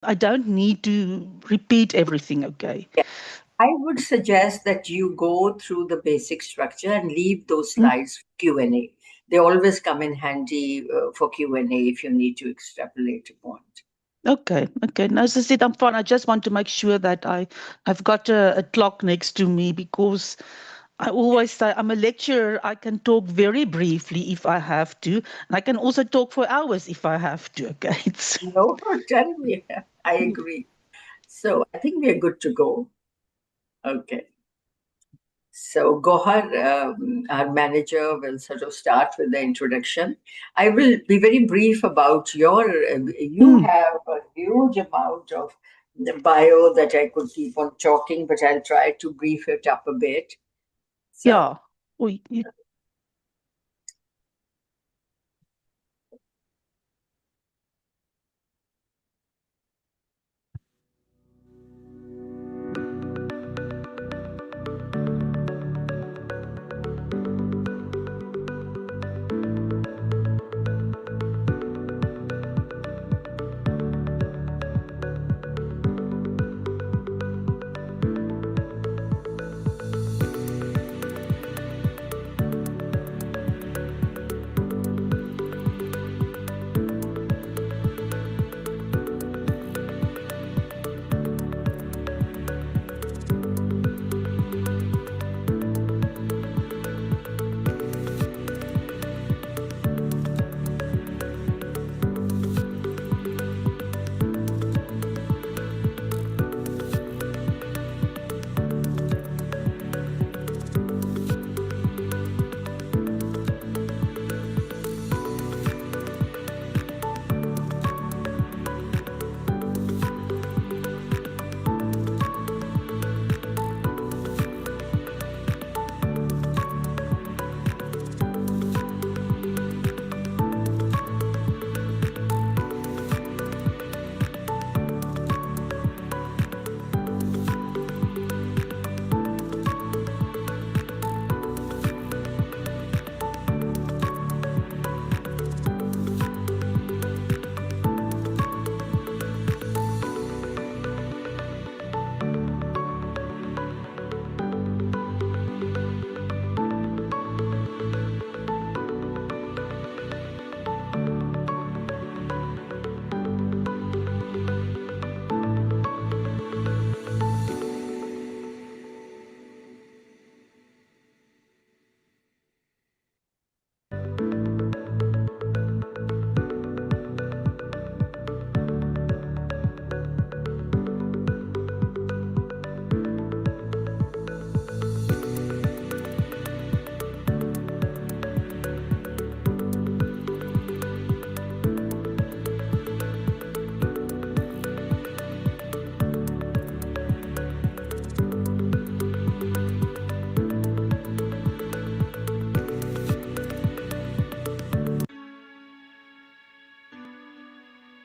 I don't need to repeat everything, okay? I would suggest that you go through the basic structure and leave those Mm. slides for Q&A. They always come in handy for Q&A if you need to extrapolate a point. Okay, okay. No, as I said, I'm fine. I just want to make sure that I've got a clock next to me because I always say I'm a lecturer. I can talk very briefly if I have to, and I can also talk for hours if I have to. Okay, No, tell me. I agree. So I think we are good to go. Okay. So Gohar, our manager, will sort of start with the introduction. I will be very brief about your. You Mm, have a huge amount of the bio that I could keep on talking, but I'll try to brief it up a bit. So yeah. Oei,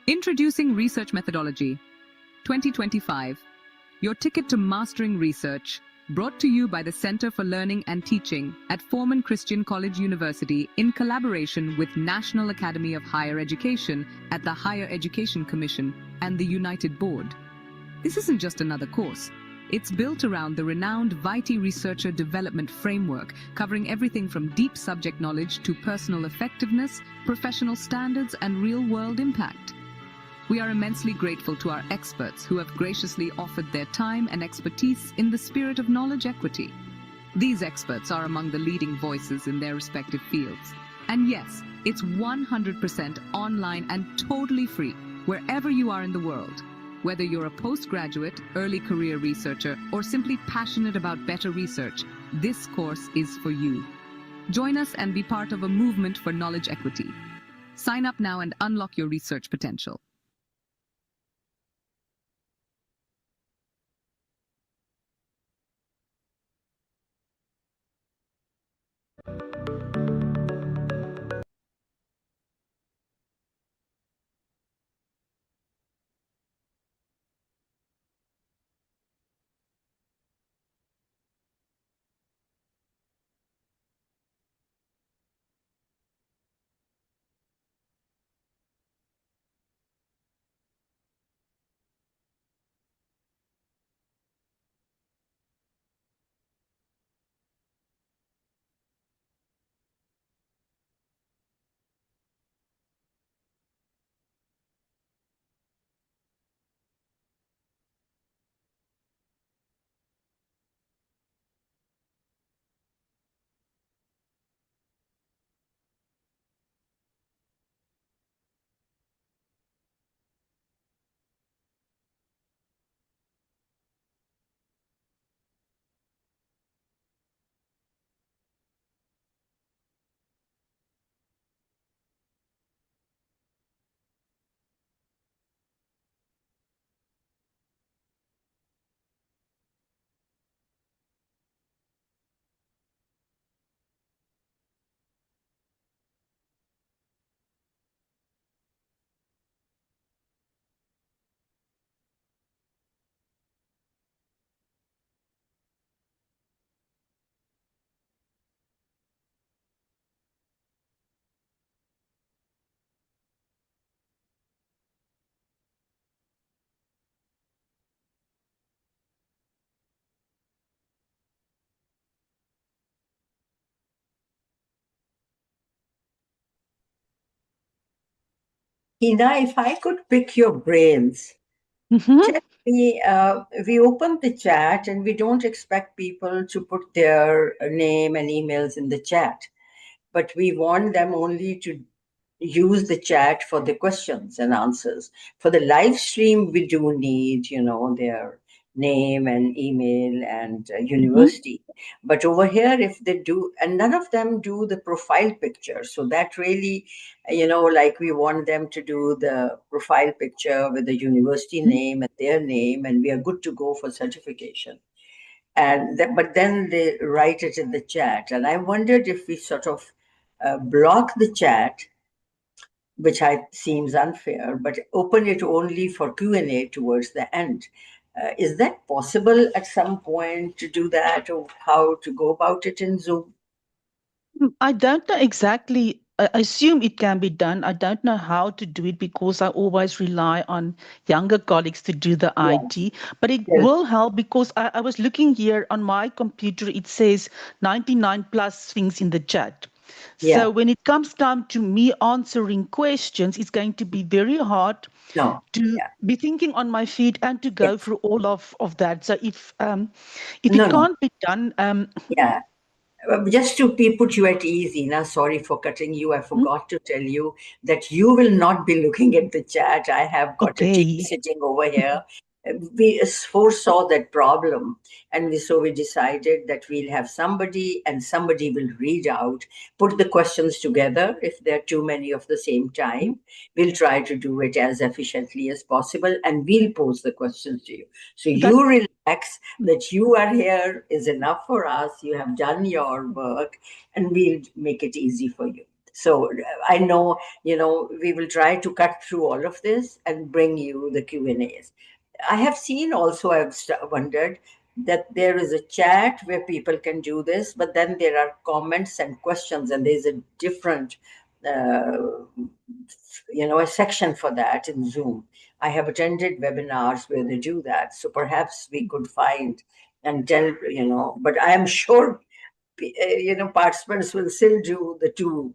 Introducing Research Methodology 2025, your ticket to mastering research, brought to you by the Center for Learning and Teaching at Foreman Christian College University in collaboration with National Academy of Higher Education at the Higher Education Commission and the United Board. This isn't just another course. It's built around the renowned Vitae Researcher Development Framework, covering everything from deep subject knowledge to personal effectiveness, professional standards, and real-world impact. We are immensely grateful to our experts who have graciously offered their time and expertise in the spirit of knowledge equity. These experts are among the leading voices in their respective fields. And yes, it's 100% online and totally free, wherever you are in the world. Whether you're a postgraduate, early career researcher, or simply passionate about better research, this course is for you. Join us and be part of a movement for knowledge equity. Sign up now and unlock your research potential. Hina, if I could pick your brains, Mm-hmm. tell me, we open the chat and we don't expect people to put their name and emails in the chat, but we want them only to use the chat for the questions and answers. For the live stream, we do need, their name and email and Mm-hmm. university. But over here, if they do, and none of them do the profile picture. So that really, like we want them to do the profile picture with the university name and their name, and we are good to go for certification. But then they write it in the chat. And I wondered if we sort of block the chat, which seems unfair, but open it only for Q&A towards the end. Is that possible at some point to do that, or how to go about it in Zoom? I don't know exactly. I assume it can be done. I don't know how to do it because I always rely on younger colleagues to do the Yes, IT. But it yes, will help because I was looking here on my computer, it says 99 plus things in the chat. yeah, So when it comes time to me answering questions, it's going to be very hard no, to yeah, be thinking on my feet and to go yes, through all of that. So if no, it no, can't be done, yeah. Just to put you at ease, Ina, sorry for cutting you. I hmm, forgot to tell you that you will not be looking at the chat. I have got a team okay. sitting over here. We foresaw that problem, and so we decided that we'll have somebody, and somebody will read out, put the questions together. If there are too many of the same time, we'll try to do it as efficiently as possible, and we'll pose the questions to you. So That you relax, that you are here is enough for us. You have done your work, and we'll make it easy for you. So I know, we will try to cut through all of this and bring you the Q&As. I have seen also, I've wondered that there is a chat where people can do this, but then there are comments and questions, and there's a different, uh, a section for that in Zoom. I have attended webinars where they do that. So perhaps we could find and tell, but I am sure, participants will still do the two,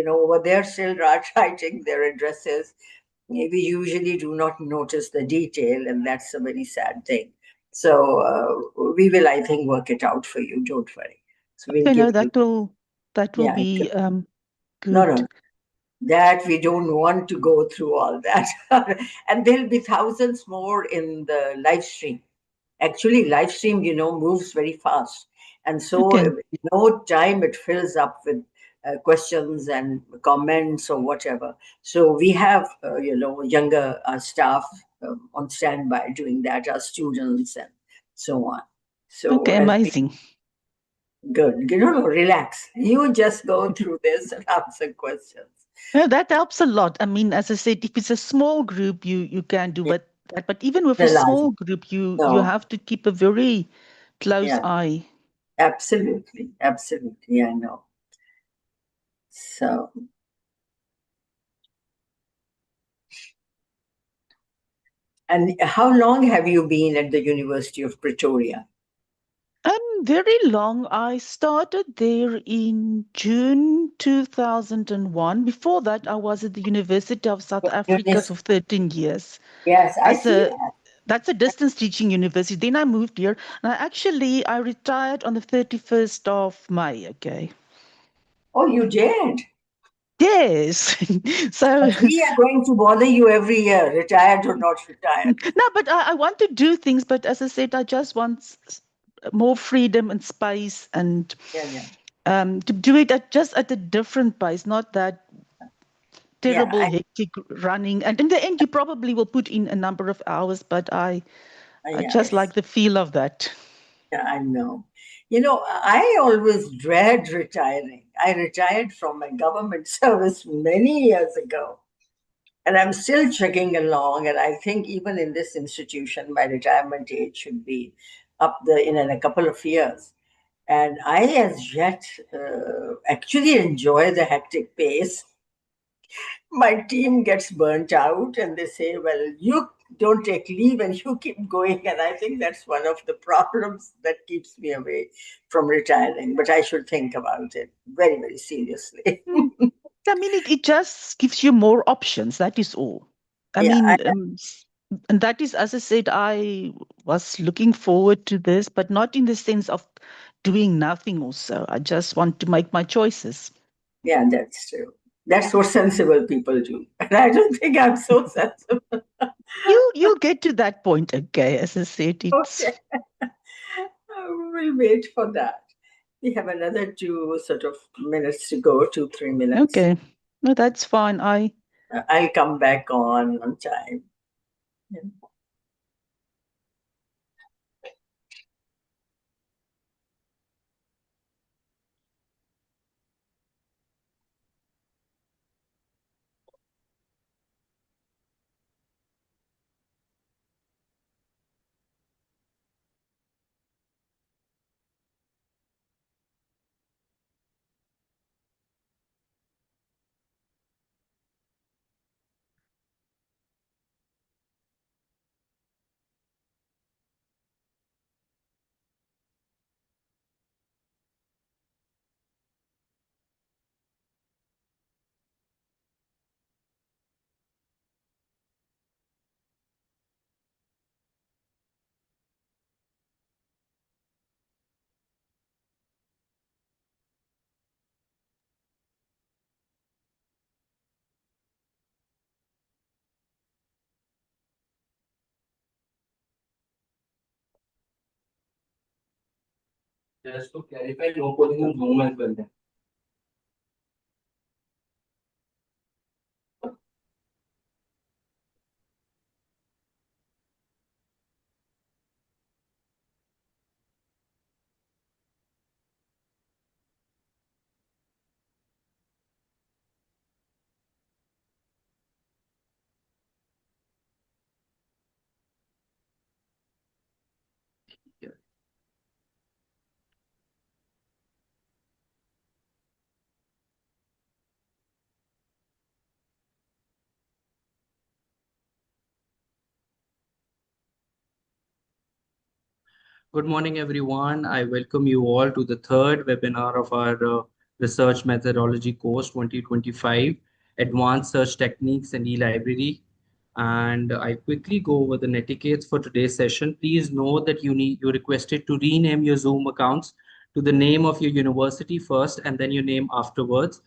over there, still writing their addresses. We usually do not notice the detail, and that's a very sad thing. So we will, I think, work it out for you. Don't worry. So we'll okay, give no, you, that will yeah, be no, good. no, that we don't want to go through all that. And there'll be thousands more in the live stream. Actually, live stream, moves very fast. And so, Okay, in no time it fills up with questions and comments or whatever. So we have, younger staff on standby doing that, our students and so on. So okay, as we, amazing. good, no, relax. You just go through this and answer questions. No, that helps a lot. I mean, as I said, if it's a small group, you can do Yeah, that. But even with a the large, small group, you no, have to keep a very close yeah, eye. absolutely, absolutely, I know. So, and how long have you been at the University of Pretoria? Very long. I started there in June 2001. Before that, I was at the University of South Africa Yes, for 13 years yes, I as see a that. that's a distance teaching university. Then I moved here, and I retired on the 31st of May. Okay. Oh, you did. Yes. So But we are going to bother you every year, retired or not retired. no, but I want to do things. But as I said, I just want more freedom and space, and Yeah, yeah, to do it just at a different pace, not that yeah. terrible hectic running. And in the end, you probably will put in a number of hours. But I Yeah, just like the feel of that. yeah, I know. I always dread retiring. I retired from my government service many years ago, and I'm still chugging along. And I think even in this institution, my retirement age should be up in a couple of years. And I, as yet, actually enjoy the hectic pace. My team gets burnt out, and they say, well, you don't take leave and you keep going. And I think that's one of the problems that keeps me away from retiring. But I should think about it very, very seriously. I mean, it just gives you more options. That is all. I Yeah, mean, and that is, as I said, I was looking forward to this, but not in the sense of doing nothing also. I just want to make my choices. yeah, that's true. That's what sensible people do. And I don't think I'm so sensible. You'll get to that point, okay? As I said, it's Okay. We'll wait for that. We have another two sort of minutes to go, 2, 3 minutes. okay. No, that's fine. I'll come back on time. Yeah. Just to clarify, no coding on Zoom as well. Good morning, everyone. I welcome you all to the third webinar of our Research Methodology course 2025, Advanced Search Techniques and E-Library. And I quickly go over the etiquettes for today's session. Please note that you're requested to rename your Zoom accounts to the name of your university first and then your name afterwards.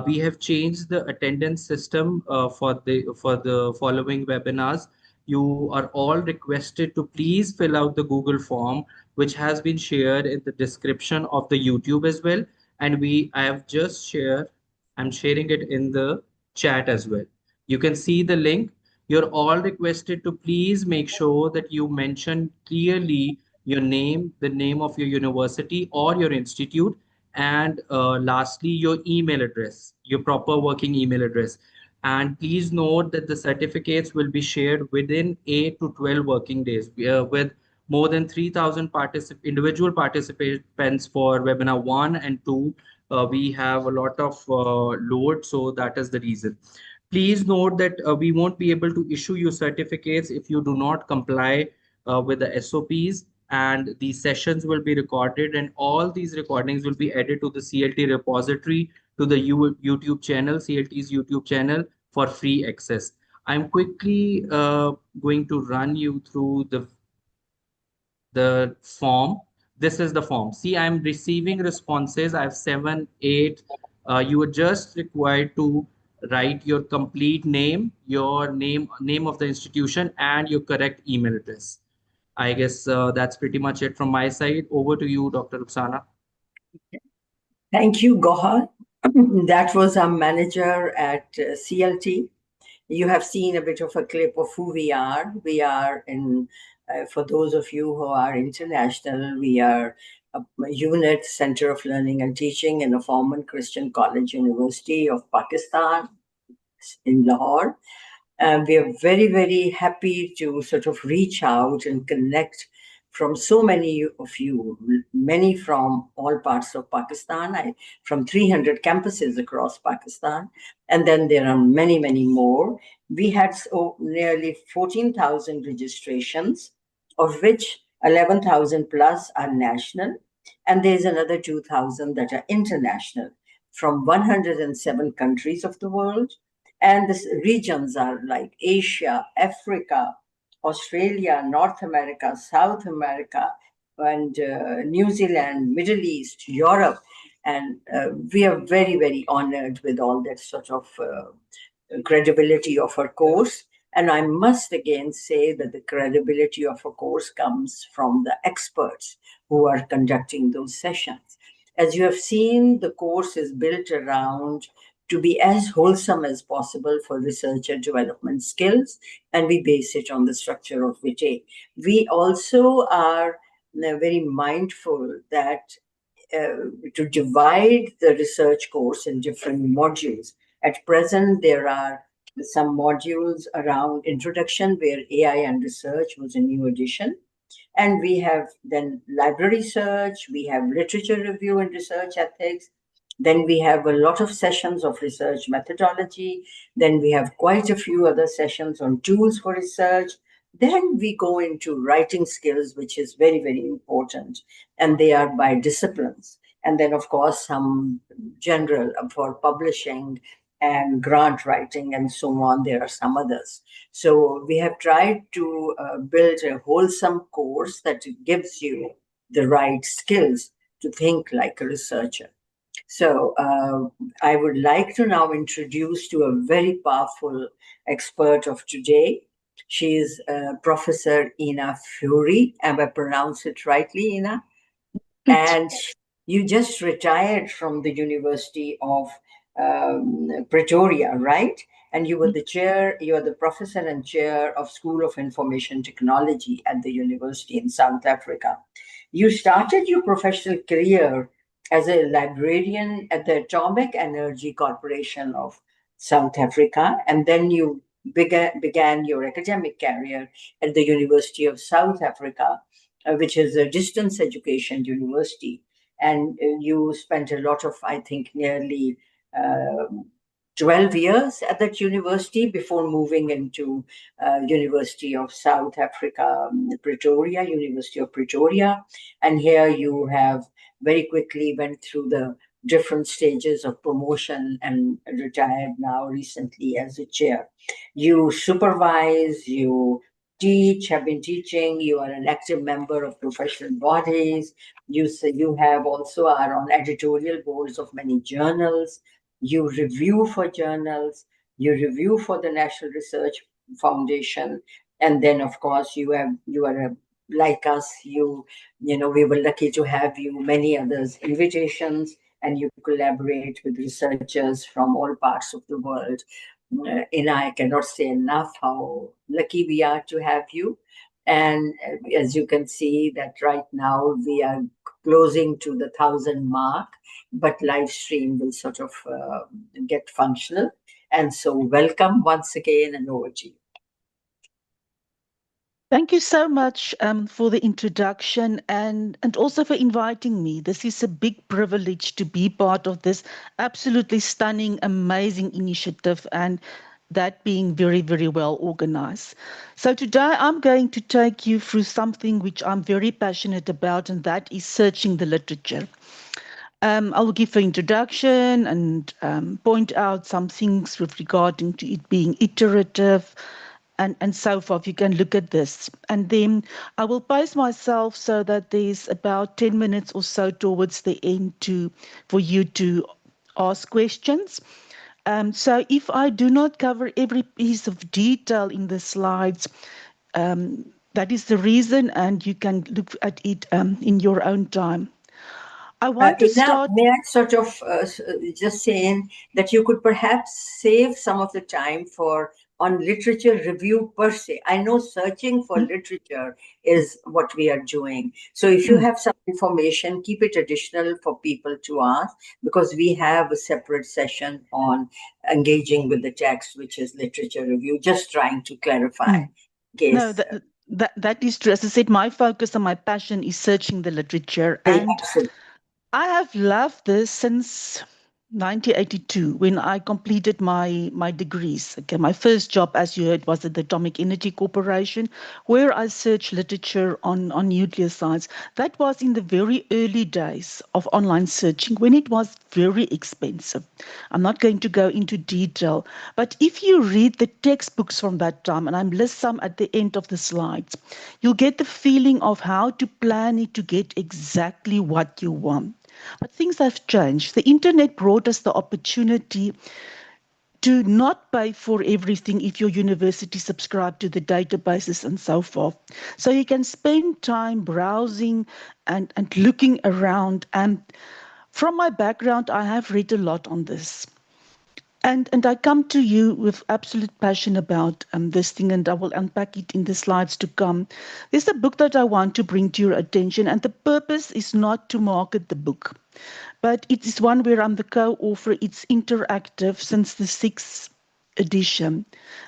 We have changed the attendance system for the following webinars. You are all requested to please fill out the Google form, which has been shared in the description of the YouTube as well. And I have just shared, I'm sharing it in the chat as well. You can see the link. You're all requested to please make sure that you mention clearly your name, the name of your university or your institute, and lastly, your email address, your proper working email address. And please note that the certificates will be shared within 8 to 12 working days with more than 3,000 individual participants for webinar 1 and 2. We have a lot of load, so that is the reason. Please note that we won't be able to issue you certificates if you do not comply with the SOPs, and these sessions will be recorded, and all these recordings will be added to the CLT repository, to the YouTube channel, CLT's YouTube channel, for free access. I'm quickly going to run you through the form. This is the form. See, I'm receiving responses. I have 7, 8. You are just required to write your complete name, your name of the institution, and your correct email address. I guess that's pretty much it from my side. Over to you, Dr. Ruxana. Thank you, Gohar. That was our manager at CLT. You have seen a bit of a clip of who we are. We are for those of you who are international, we are a unit, Center of Learning and Teaching in a Forman Christian College, University of Pakistan in Lahore. And we are very, very happy to sort of reach out and connect from so many of you, many from all parts of Pakistan, from 300 campuses across Pakistan. And then there are many, many more. We had nearly 14,000 registrations, of which 11,000 plus are national. And there's another 2,000 that are international. from 107 countries of the world. And the regions are like Asia, Africa, Australia, North America, South America, and New Zealand, Middle East, Europe. And we are very, very honored with all that sort of credibility of our course. And I must again say that the credibility of a course comes from the experts who are conducting those sessions. As you have seen, the course is built around to be as wholesome as possible for research and development skills, and we base it on the structure of Vitae. We also are very mindful that to divide the research course in different modules. At present, there are some modules around introduction where AI and research was a new addition. And we have then library search, we have literature review and research ethics. Then we have a lot of sessions of research methodology. Then we have quite a few other sessions on tools for research. Then we go into writing skills, which is very, very important. And they are by disciplines. And then, of course, some general for publishing and grant writing and so on. There are some others. So we have tried to build a wholesome course that gives you the right skills to think like a researcher. So I would like to now introduce to a very powerful expert of today. She is Professor Ina Fury. Am I pronounce it rightly, Ina? And you just retired from the University of Pretoria, right? And you were the chair, you are the professor and chair of School of Information Technology at the university in South Africa. You started your professional career as a librarian at the Atomic Energy Corporation of South Africa, and then you began your academic career at the University of South Africa, which is a distance education university. And you spent a lot of, I think, nearly 12 years at that university before moving into University of South Africa, Pretoria, University of Pretoria. And here you have very quickly went through the different stages of promotion and retired now recently as a chair. You supervise, you teach, have been teaching, you are an active member of professional bodies, you have also are on editorial boards of many journals, you review for journals, you review for the National Research Foundation, and then of course you are like us, we were lucky to have you many others invitations, and you collaborate with researchers from all parts of the world. And I cannot say enough how lucky we are to have you. And as you can see that right now we are closing to the 1,000 mark, but live stream will sort of get functional. And so welcome once again, and over to you. Thank you so much for the introduction and also for inviting me. This is a big privilege to be part of this absolutely stunning, amazing initiative, and that being very, very well organized. So today I'm going to take you through something which I'm very passionate about, and that is searching the literature. I will give an introduction and point out some things with regarding to it being iterative, and so forth. You can look at this. And then I will pace myself so that there's about 10 minutes or so towards the end for you to ask questions. So if I do not cover every piece of detail in the slides, that is the reason, and you can look at it in your own time. I want to start. May I sort of just saying that you could perhaps save some of the time on literature review per se. I know searching for literature is what we are doing. So if you have some information, keep it additional for people to ask, because we have a separate session on engaging with the text, which is literature review, just trying to clarify. No, that is true. As I said, my focus and my passion is searching the literature. And absolutely. I have loved this since 1982, when I completed my degrees. Okay, my first job, as you heard, was at the Atomic Energy Corporation, where I searched literature on nuclear science. That was in the very early days of online searching, when it was very expensive. I'm not going to go into detail, but if you read the textbooks from that time, and I list some at the end of the slides, you'll get the feeling of how to plan it to get exactly what you want. But things have changed. The internet brought us the opportunity to not pay for everything if your university subscribed to the databases and so forth. So you can spend time browsing and looking around. And from my background, I have read a lot on this. And I come to you with absolute passion about this thing, and I will unpack it in the slides to come. There's a book that I want to bring to your attention, and the purpose is not to market the book, but it is one where I'm the co-author. It's interactive since the sixth edition.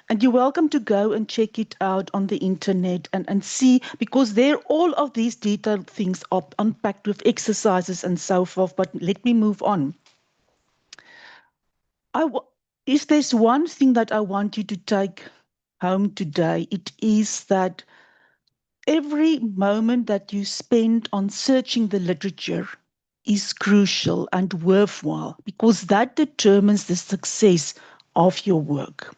And you're welcome to go and check it out on the internet and see, because there all of these detailed things are unpacked with exercises and so forth. But let me move on. If there's one thing that I want you to take home today, it is that every moment that you spend on searching the literature is crucial and worthwhile, because that determines the success of your work.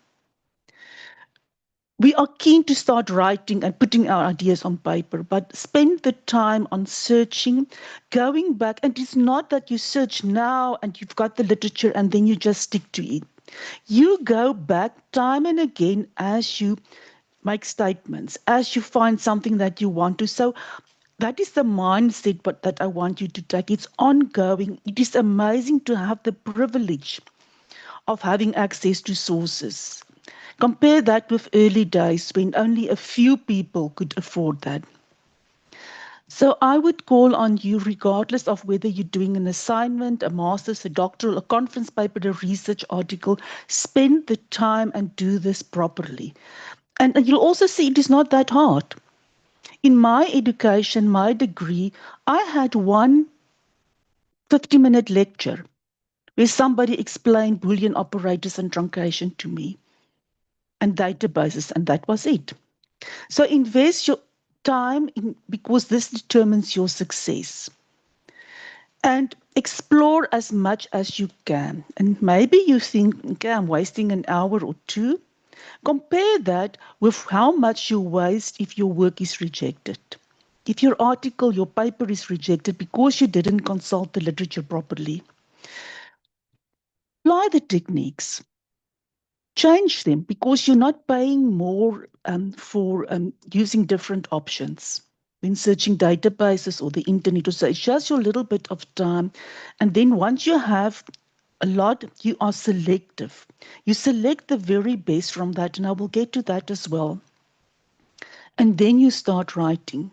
We are keen to start writing and putting our ideas on paper, but spend the time on searching, going back. And it's not that you search now and you've got the literature and then you just stick to it. You go back time and again as you make statements, as you find something that you want to. So that is the mindset that I want you to take. It's ongoing. It is amazing to have the privilege of having access to sources. Compare that with early days when only a few people could afford that. So I would call on you, regardless of whether you're doing an assignment, a master's, a doctoral, a conference paper, a research article, spend the time and do this properly. And you'll also see it is not that hard. In my education, my degree, I had one 50-minute lecture where somebody explained Boolean operators and truncation to me and databases, and that was it. So invest your time because this determines your success. And explore as much as you can. And maybe you think, okay, I'm wasting an hour or two. Compare that with how much you waste if your work is rejected. If your article, your paper is rejected because you didn't consult the literature properly. Apply the techniques. Change them, because you're not paying more for using different options when searching databases or the internet. So it's just your little bit of time. And then once you have a lot, you are selective. You select the very best from that, and I will get to that as well. And then you start writing,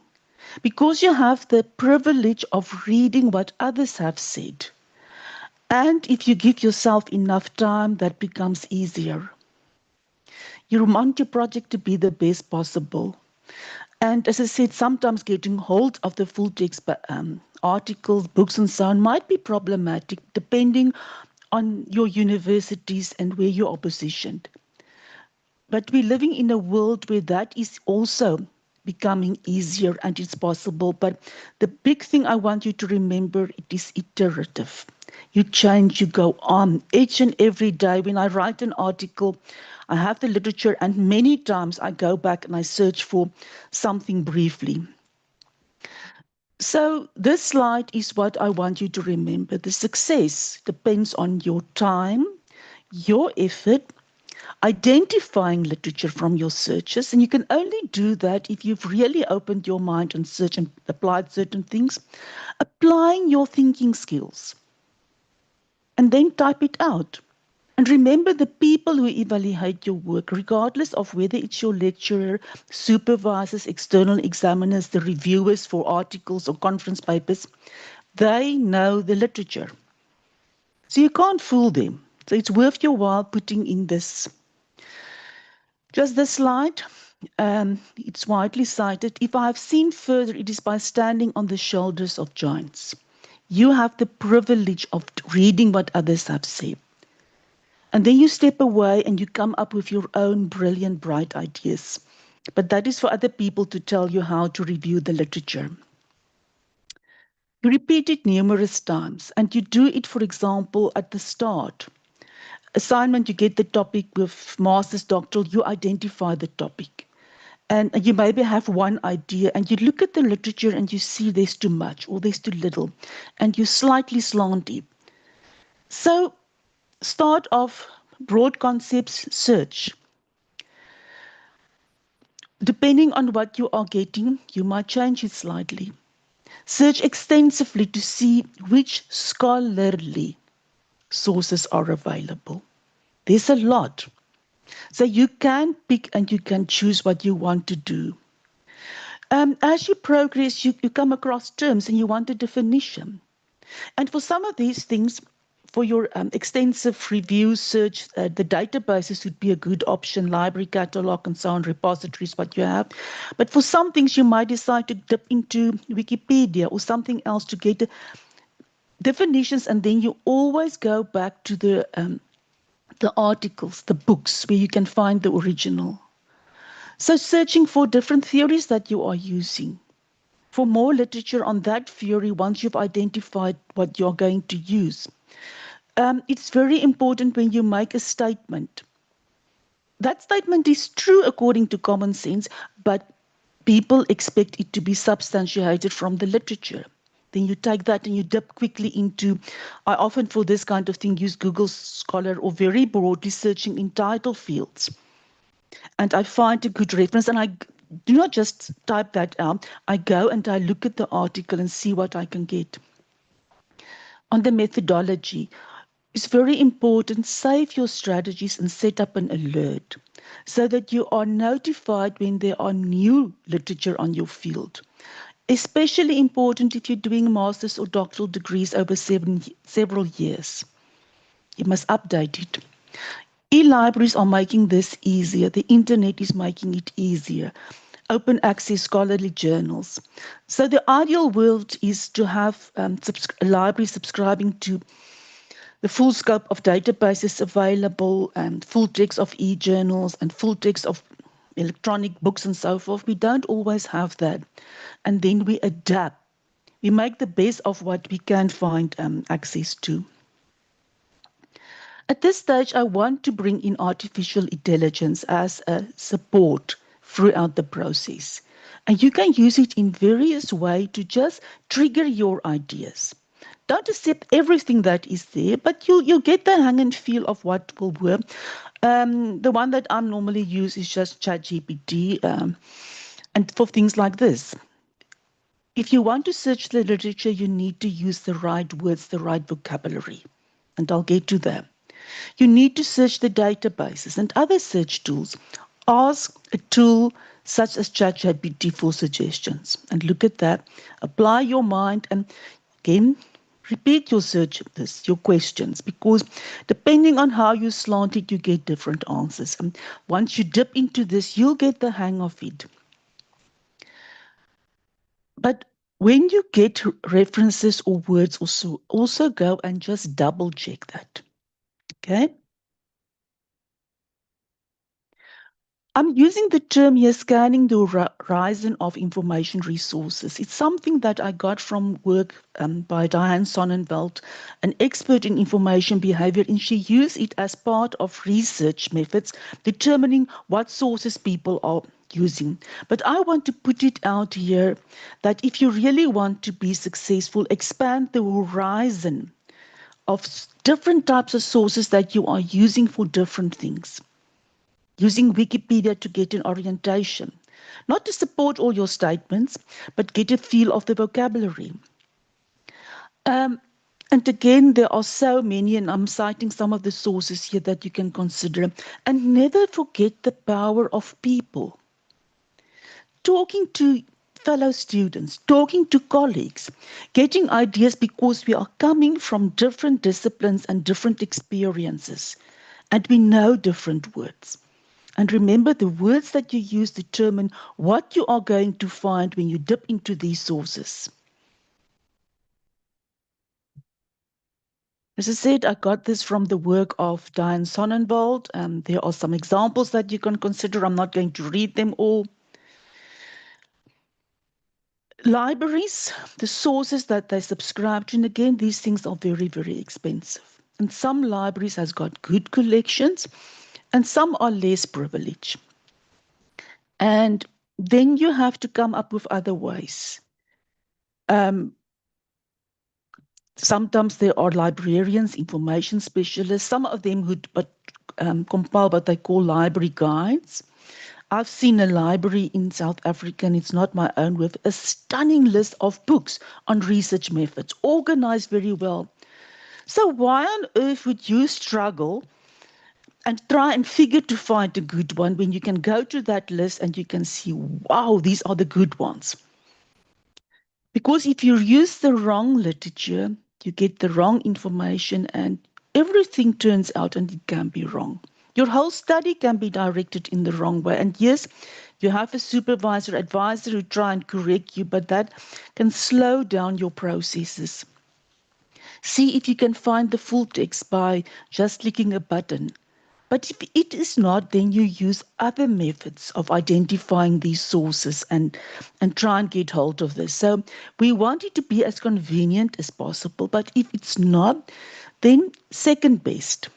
because you have the privilege of reading what others have said. And if you give yourself enough time, that becomes easier. You want your project to be the best possible. And as I said, sometimes getting hold of the full text articles, books, and so on might be problematic depending on your universities and where you are positioned. But we're living in a world where that is also becoming easier and it's possible. But the big thing I want you to remember, it is iterative. You change, you go on. Each and every day when I write an article, I have the literature, and many times I go back and I search for something briefly. So this slide is what I want you to remember. The success depends on your time, your effort, identifying literature from your searches, and you can only do that if you've really opened your mind and searched and applied certain things, applying your thinking skills, and then type it out. And remember, the people who evaluate your work, regardless of whether it's your lecturer, supervisors, external examiners, the reviewers for articles or conference papers, they know the literature. So you can't fool them. So it's worth your while putting in this. Just this slide. It's widely cited. If I have seen further, it is by standing on the shoulders of giants. You have the privilege of reading what others have said. And then you step away and you come up with your own brilliant, bright ideas. But that is for other people to tell you how to review the literature. You repeat it numerous times, and you do it, for example, at the start. Assignment, you get the topic with master's, doctoral, you identify the topic. And you maybe have one idea, and you look at the literature and you see there's too much or there's too little, and you slightly slant it. So start off broad concepts, search. Depending on what you are getting, you might change it slightly. Search extensively to see which scholarly sources are available. There's a lot. So you can pick and you can choose what you want to do. As you progress, you come across terms and you want a definition. And for some of these things, for your extensive review search, the databases would be a good option, library catalog and so on, repositories, what you have. But for some things, you might decide to dip into Wikipedia or something else to get definitions, and then you always go back to the articles, the books, where you can find the original. So searching for different theories that you are using. For more literature on that theory, once you've identified what you're going to use. It's very important when you make a statement. That statement is true according to common sense, but people expect it to be substantiated from the literature. Then you take that and you dip quickly into, I often for this kind of thing use Google Scholar or very broadly searching in title fields. And I find a good reference, and I do not just type that out. I go and I look at the article and see what I can get. On the methodology, it's very important, save your strategies and set up an alert so that you are notified when there are new literature on your field. Especially important if you're doing master's or doctoral degrees over several years. You must update it. E-libraries are making this easier. The internet is making it easier. Open access scholarly journals. So the ideal world is to have a library subscribing to the full scope of databases available and full text of e-journals and full text of electronic books and so forth. We don't always have that. And then we adapt. We make the best of what we can find access to. At this stage, I want to bring in artificial intelligence as a support throughout the process. And you can use it in various ways to just trigger your ideas. Don't accept everything that is there, but you'll get the hang and feel of what will work. The one that I normally use is just ChatGPT, and for things like this. If you want to search the literature, you need to use the right words, the right vocabulary. And I'll get to that. You need to search the databases and other search tools. Ask a tool such as ChatGPT for suggestions and look at that. Apply your mind and again, repeat your search, your questions, because depending on how you slant it, you get different answers. And once you dip into this, you'll get the hang of it. But when you get references or words, also go and just double check that. Okay? I'm using the term here, scanning the horizon of information resources. It's something that I got from work by Diane Sonnenveld, an expert in information behavior, and she used it as part of research methods, determining what sources people are using. But I want to put it out here that if you really want to be successful, expand the horizon of different types of sources that you are using for different things. Using Wikipedia to get an orientation, not to support all your statements, but get a feel of the vocabulary. And again, there are so many, and I'm citing some of the sources here that you can consider. And never forget the power of people. Talking to fellow students, talking to colleagues, getting ideas because we are coming from different disciplines and different experiences, and we know different words. And remember, the words that you use determine what you are going to find when you dip into these sources. As I said, I got this from the work of Diane Sonnenwald. There are some examples that you can consider. I'm not going to read them all. Libraries, the sources that they subscribe to, and again, these things are very, very expensive. And some libraries has got good collections, and some are less privileged. And then you have to come up with other ways. Sometimes there are librarians, information specialists, some of them who compile what they call library guides. I've seen a library in South Africa, and it's not my own, with a stunning list of books on research methods, organized very well. So why on earth would you struggle and try and figure to find a good one when you can go to that list and you can see, wow, these are the good ones? Because if you use the wrong literature, you get the wrong information and everything turns out and it can be wrong. Your whole study can be directed in the wrong way. And yes, you have a supervisor, advisor who try and correct you, but that can slow down your processes. See if you can find the full text by just clicking a button. But if it is not, then you use other methods of identifying these sources and try and get hold of this. So we want it to be as convenient as possible, but if it's not, then second best.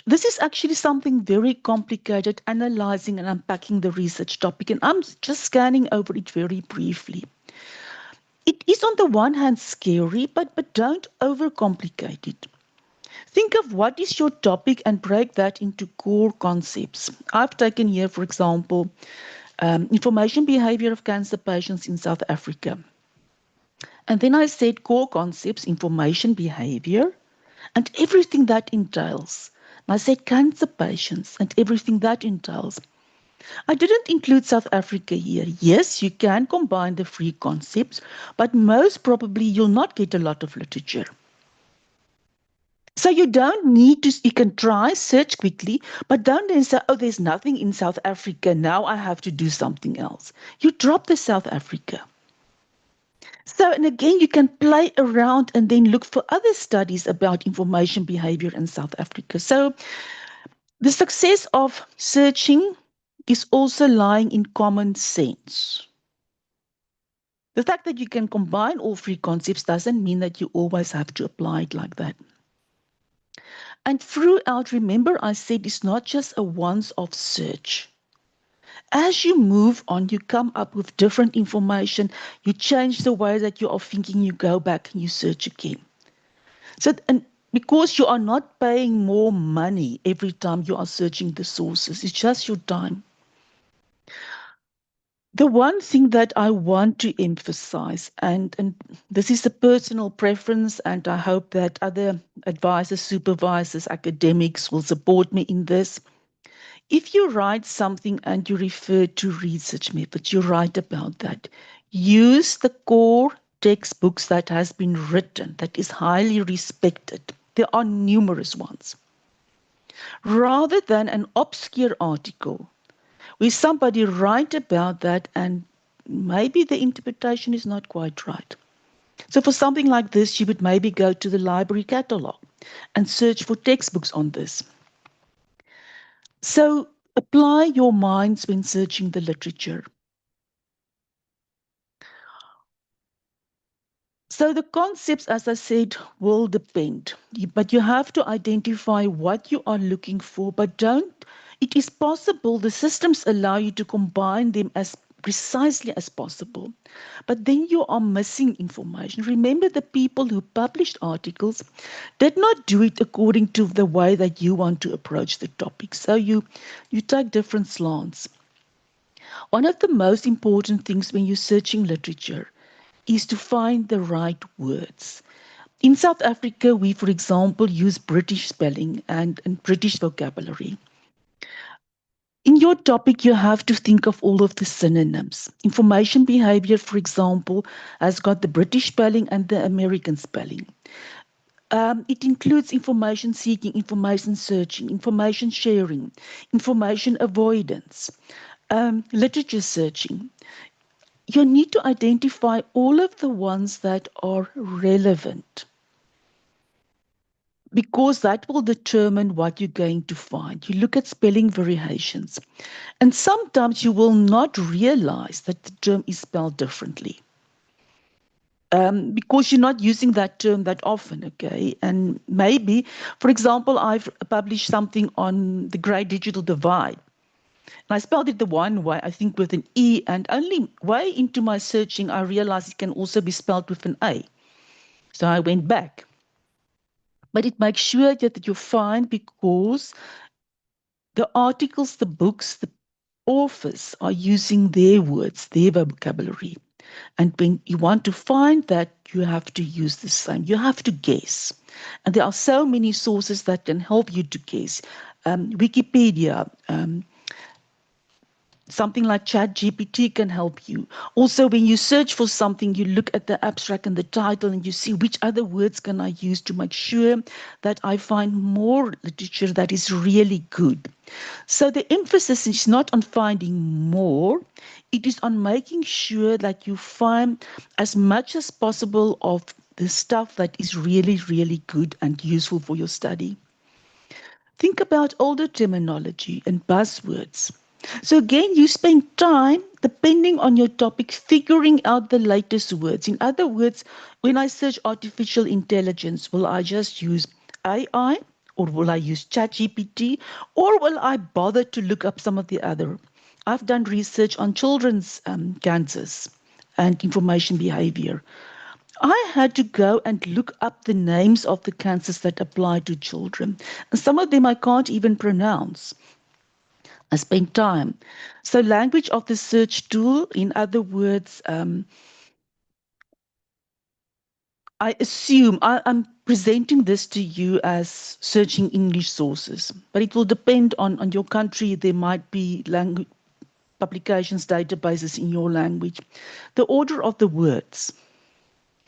This is actually something very complicated, analyzing and unpacking the research topic, and I'm just scanning over it very briefly. It is on the one hand scary, but don't overcomplicate it. Think of what is your topic and break that into core concepts. I've taken here, for example, information behavior of cancer patients in South Africa. And then I said core concepts, information behavior, and everything that entails. And I said cancer patients and everything that entails. I didn't include South Africa here. Yes, you can combine the three concepts, but most probably you'll not get a lot of literature. So you don't need to, you can try, search quickly, but don't then say, oh, there's nothing in South Africa, now I have to do something else. You drop the South Africa. So, and again, you can play around and then look for other studies about information behavior in South Africa. So the success of searching is also lying in common sense. The fact that you can combine all three concepts doesn't mean that you always have to apply it like that. And throughout, remember I said it's not just a once-off search. As you move on, you come up with different information, you change the way that you are thinking, you go back and you search again. So, and because you are not paying more money every time you are searching the sources, it's just your time. The one thing that I want to emphasize, and this is a personal preference, and I hope that other advisors, supervisors, academics will support me in this. If you write something and you refer to research methods, you write about that. Use the core textbooks that has been written, that is highly respected. There are numerous ones. Rather than an obscure article where somebody write about that and maybe the interpretation is not quite right. So for something like this, you would maybe go to the library catalog and search for textbooks on this. So apply your minds when searching the literature. So the concepts, as I said, will depend, but you have to identify what you are looking for, but it is possible, the systems allow you to combine them as precisely as possible, but then you are missing information. Remember, the people who published articles did not do it according to the way that you want to approach the topic. So you take different slants. One of the most important things when you're searching literature is to find the right words. In South Africa, we, for example, use British spelling and British vocabulary. In your topic, you have to think of all of the synonyms. Information behavior, for example, has got the British spelling and the American spelling. It includes information seeking, information searching, information sharing, information avoidance, literature searching. you need to identify all of the ones that are relevant, because that will determine what you're going to find. You look at spelling variations, and sometimes you will not realize that the term is spelled differently. Because you're not using that term that often, okay? And maybe, for example, I've published something on the great digital divide. And I spelled it the one way, I think with an E, and only way into my searching, I realized it can also be spelled with an A. So I went back. But it makes sure that you find, because the articles, the books, the authors are using their words, their vocabulary. And when you want to find that, you have to use the same. You have to guess. And there are so many sources that can help you to guess. Wikipedia, something like ChatGPT can help you. Also, when you search for something, you look at the abstract and the title and you see which other words can I use to make sure that I find more literature that is really good. So the emphasis is not on finding more, it is on making sure that you find as much as possible of the stuff that is really, really good and useful for your study. Think about older terminology and buzzwords. So again, you spend time, depending on your topic, figuring out the latest words. In other words, when I search artificial intelligence, will I just use AI, or will I use ChatGPT, or will I bother to look up some of the other? I've done research on children's cancers and information behavior. I had to go and look up the names of the cancers that apply to children. And some of them I can't even pronounce. I spent time. So, language of the search tool, in other words, I assume I'm presenting this to you as searching English sources, but it will depend on your country. There might be language publications, databases in your language. The order of the words.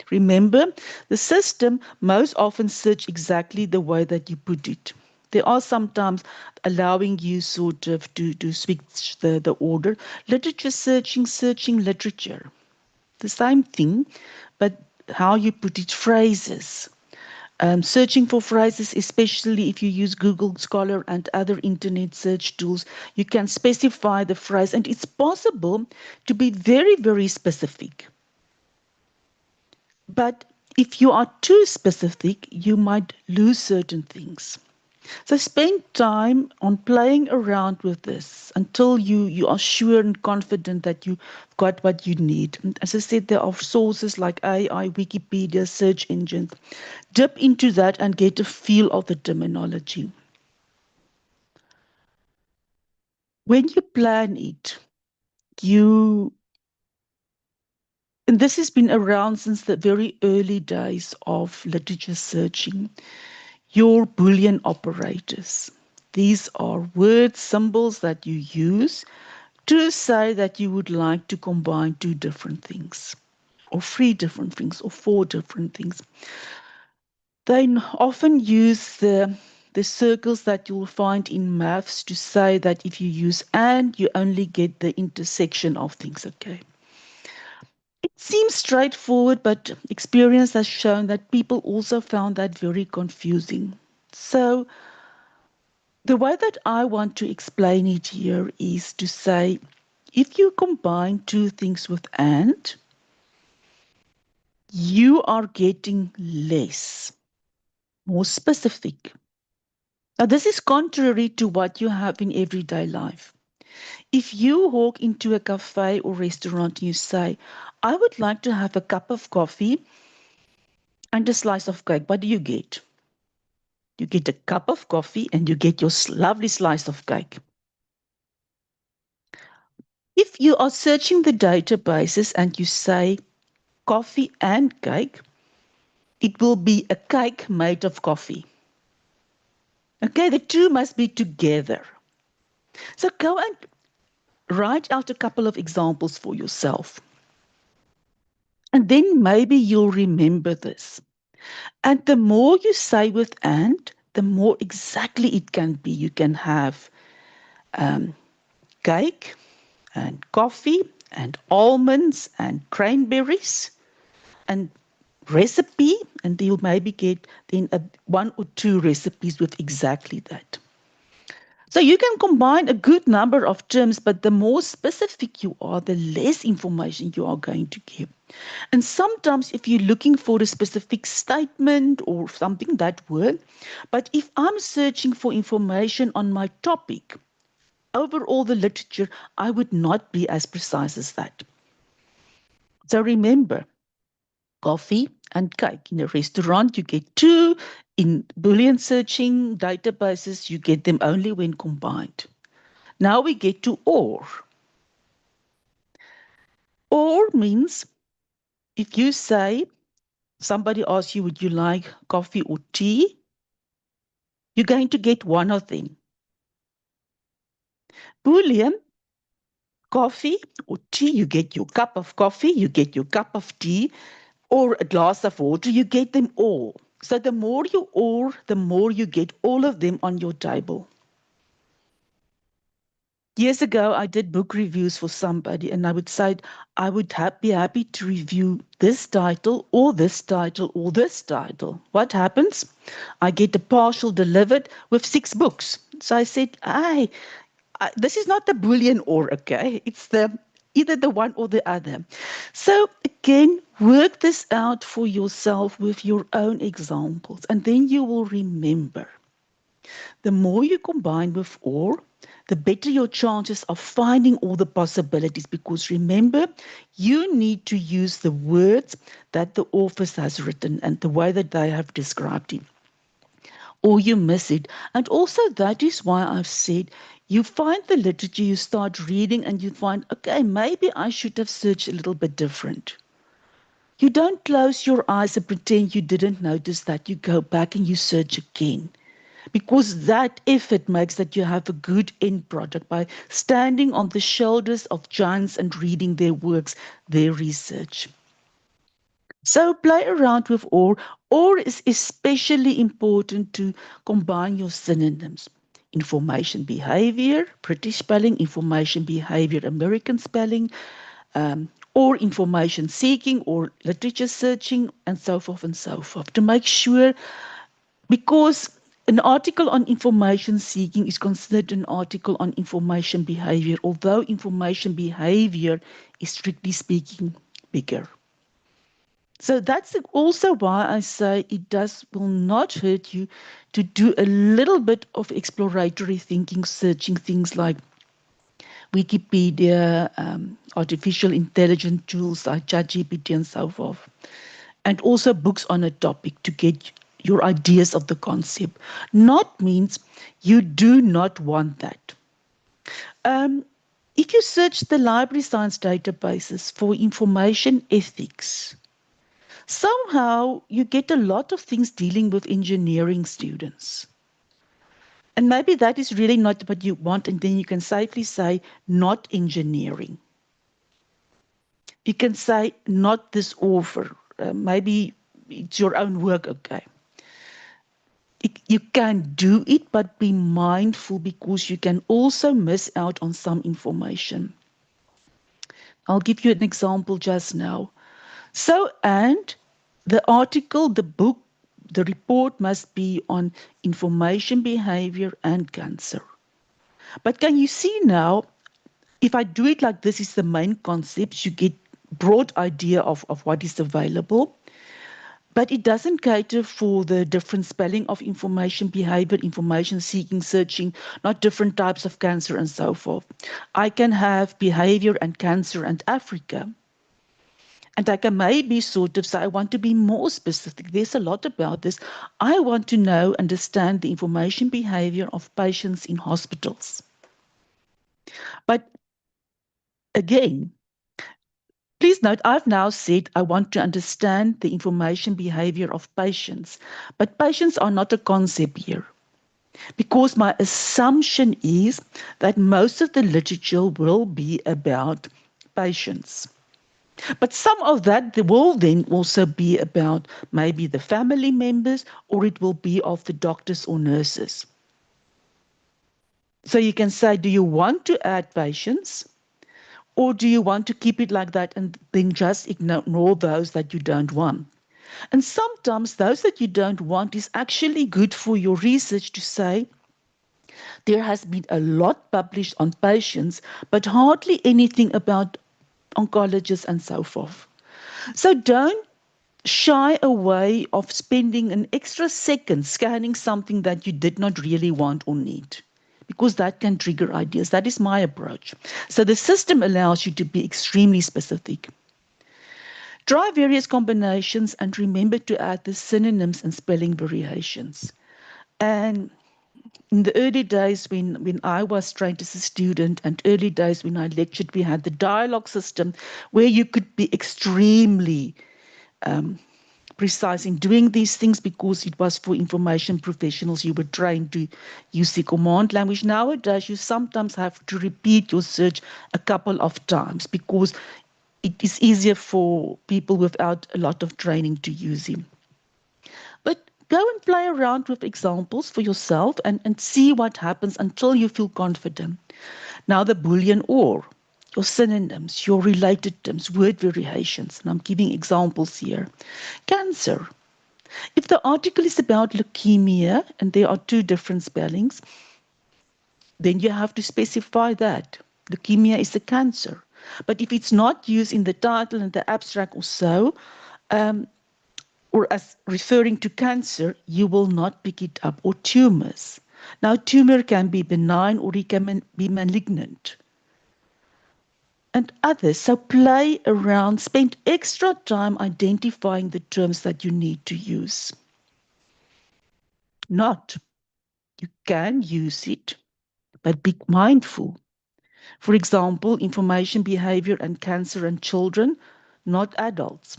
Remember, the system most often search exactly the way that you put it. There are sometimes allowing you sort of to switch the order. Literature searching literature. The same thing, but how you put it, phrases. Searching for phrases, especially if you use Google Scholar and other internet search tools, you can specify the phrase, and it's possible to be very, very specific. But if you are too specific, you might lose certain things. So spend time on playing around with this until you are sure and confident that you've got what you need. And as I said, there are sources like AI, Wikipedia, search engines. Dip into that and get a feel of the terminology. When you plan it, and this has been around since the very early days of literature searching, your Boolean operators. These are words, symbols that you use to say that you would like to combine two different things, or three different things, or four different things. They often use the circles that you'll find in maths to say that if you use and, you only get the intersection of things, okay? It seems straightforward, but experience has shown that people also found that very confusing. So the way that I want to explain it here is to say, if you combine two things with and, you are getting less, more specific. Now, this is contrary to what you have in everyday life. If you walk into a cafe or restaurant and you say, I would like to have a cup of coffee and a slice of cake, what do you get? You get a cup of coffee and you get your lovely slice of cake. If you are searching the databases and you say coffee and cake, it will be a cake made of coffee. Okay, the two must be together. So go and write out a couple of examples for yourself. And then maybe you'll remember this. And the more you say with and, the more exactly it can be. You can have cake and coffee and almonds and cranberries and recipe, and you'll maybe get then one or two recipes with exactly that. So you can combine a good number of terms, but the more specific you are, the less information you are going to give. And sometimes if you're looking for a specific statement or something, that word, but if I'm searching for information on my topic, over all the literature, I would not be as precise as that. So remember, coffee and cake. In a restaurant, you get two. In Boolean searching databases, you get them only when combined. Now we get to or. Or means if you say, somebody asks you, would you like coffee or tea? You're going to get one of them. Boolean, coffee or tea, you get your cup of coffee, you get your cup of tea, or a glass of water, you get them all. So the more you or, the more you get all of them on your table. Years ago, I did book reviews for somebody, and I would say I would be happy to review this title or this title or this title. What happens? I get a partial delivered with 6 books. So I said, this is not the Boolean or, okay? It's either the one or the other. So again, work this out for yourself with your own examples, and then you will remember. The more you combine with or, the better your chances of finding all the possibilities, because remember, you need to use the words that the author has written and the way that they have described it, or you miss it. And also that is why I've said you find the literature, you start reading and you find, okay, maybe I should have searched a little bit different. You don't close your eyes and pretend you didn't notice that. You go back and you search again. Because that effort makes that you have a good end product by standing on the shoulders of giants and reading their works, their research. So play around with or. Or is especially important to combine your synonyms. Information behavior, British spelling, information behavior, American spelling, or information seeking or literature searching, and so forth, to make sure, because an article on information seeking is considered an article on information behavior, although information behavior is strictly speaking bigger. So that's also why I say it will not hurt you to do a little bit of exploratory thinking, searching things like Wikipedia, artificial intelligence tools like ChatGPT and so forth, and also books on a topic to get your ideas of the concept. Not means you do not want that. If you search the library science databases for information ethics, somehow you get a lot of things dealing with engineering students. And maybe that is really not what you want, and then you can safely say, not engineering. You can say, not this author. Maybe it's your own work, okay. You can do it, but be mindful, because you can also miss out on some information. I'll give you an example just now. So, and the article, the book, the report must be on information behavior and cancer. But can you see now, if I do it like this is the main concepts, you get broad idea of what is available. But it doesn't cater for the different spelling of information behavior, information seeking, searching, not different types of cancer and so forth. I can have behavior and cancer and Africa. And I can maybe sort of say, I want to be more specific. There's a lot about this. I want to know, understand the information behavior of patients in hospitals. But again, please note, I've now said I want to understand the information behavior of patients, but patients are not a concept here, because my assumption is that most of the literature will be about patients. But some of that will then also be about maybe the family members, or it will be of the doctors or nurses. So you can say, do you want to add patients? Or do you want to keep it like that and then just ignore those that you don't want? And sometimes those that you don't want is actually good for your research to say, there has been a lot published on patients, but hardly anything about oncologists and so forth. So don't shy away of spending an extra second scanning something that you did not really want or need, because that can trigger ideas. That is my approach. So the system allows you to be extremely specific. Try various combinations and remember to add the synonyms and spelling variations. And in the early days when I was trained as a student and early days when I lectured, we had the dialogue system where you could be extremely precise in doing these things because it was for information professionals. You were trained to use the command language. Nowadays, you sometimes have to repeat your search a couple of times because it is easier for people without a lot of training to use it. But go and play around with examples for yourself and see what happens until you feel confident. Now the Boolean or, your synonyms, your related terms, word variations, and I'm giving examples here. Cancer. If the article is about leukemia and there are two different spellings, then you have to specify that. Leukemia is a cancer. But if it's not used in the title and the abstract or so, or as referring to cancer, you will not pick it up. Or tumors. Now, tumor can be benign or it can be malignant. And others. So play around, spend extra time identifying the terms that you need to use. Not. You can use it, but be mindful. For example, information behavior and cancer and children, not adults.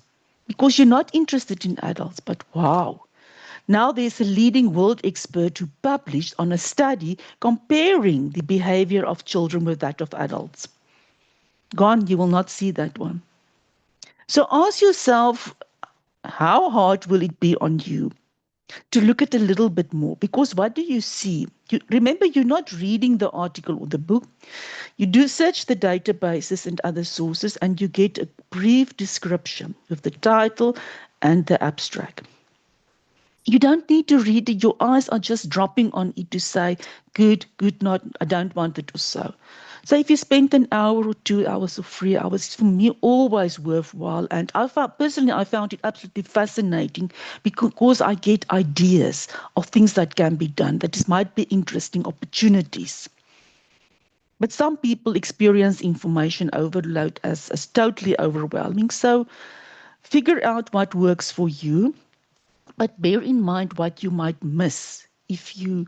Because you're not interested in adults, but wow. Now there's a leading world expert who published on a study comparing the behavior of children with that of adults. Gone, you will not see that one. So ask yourself, how hard will it be on you to look at a little bit more? Because what do you see? Remember, you're not reading the article or the book. You do search the databases and other sources and you get a brief description with the title and the abstract. You don't need to read it. Your eyes are just dropping on it to say, good, good, not, I don't want it or so. So if you spend an hour or 2 hours or 3 hours, it's for me always worthwhile. And I found it absolutely fascinating because I get ideas of things that can be done, that might be interesting opportunities. But some people experience information overload as totally overwhelming. So figure out what works for you, but bear in mind what you might miss if you,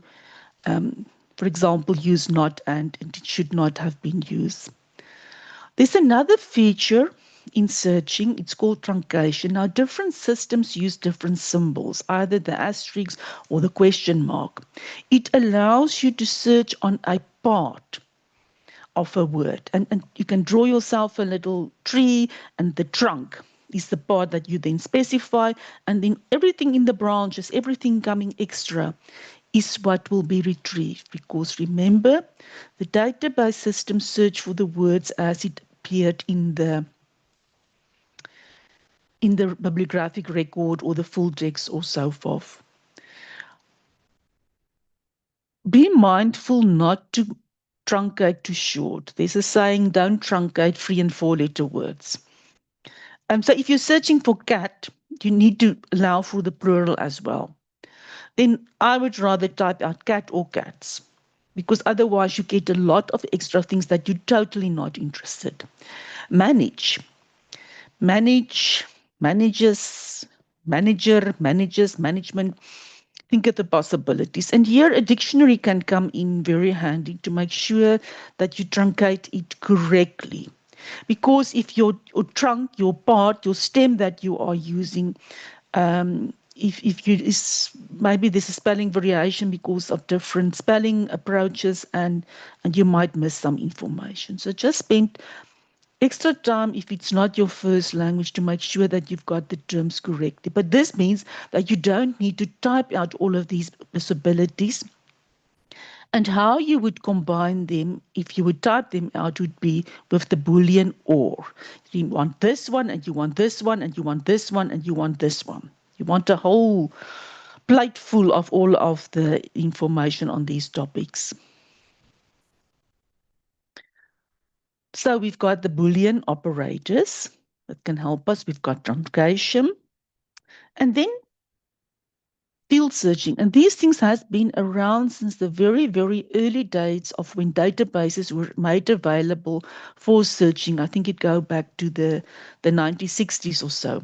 for example, use not and it should not have been used. There's another feature in searching. It's called truncation. Now, different systems use different symbols, either the asterisk or the question mark. It allows you to search on a part of a word. And you can draw yourself a little tree, and the trunk is the part that you then specify, and then everything in the branches, everything coming extra is what will be retrieved. Because remember, the database system search for the words as it appeared in the bibliographic record or the full text or so forth. Be mindful not to truncate too short. There's a saying, don't truncate 3 and 4 letter words. So if you're searching for cat, you need to allow for the plural as well. Then I would rather type out cat or cats, because otherwise you get a lot of extra things that you're totally not interested. Manage, managers, manager, managers, management. Think of the possibilities. And here a dictionary can come in very handy to make sure that you truncate it correctly. Because if your trunk, your part, your stem that you are using, maybe there's a spelling variation because of different spelling approaches and you might miss some information. So just spend extra time if it's not your first language to make sure that you've got the terms correctly. But this means that you don't need to type out all of these possibilities And how you would combine them, if you would type them out, would be with the Boolean or. You want this one, and you want this one, and you want this one, and you want this one. You want a whole plate full of all of the information on these topics. So we've got the Boolean operators that can help us. We've got truncation. And then field searching. And these things has been around since the very, very early days of when databases were made available for searching. I think it go back to the 1960s or so.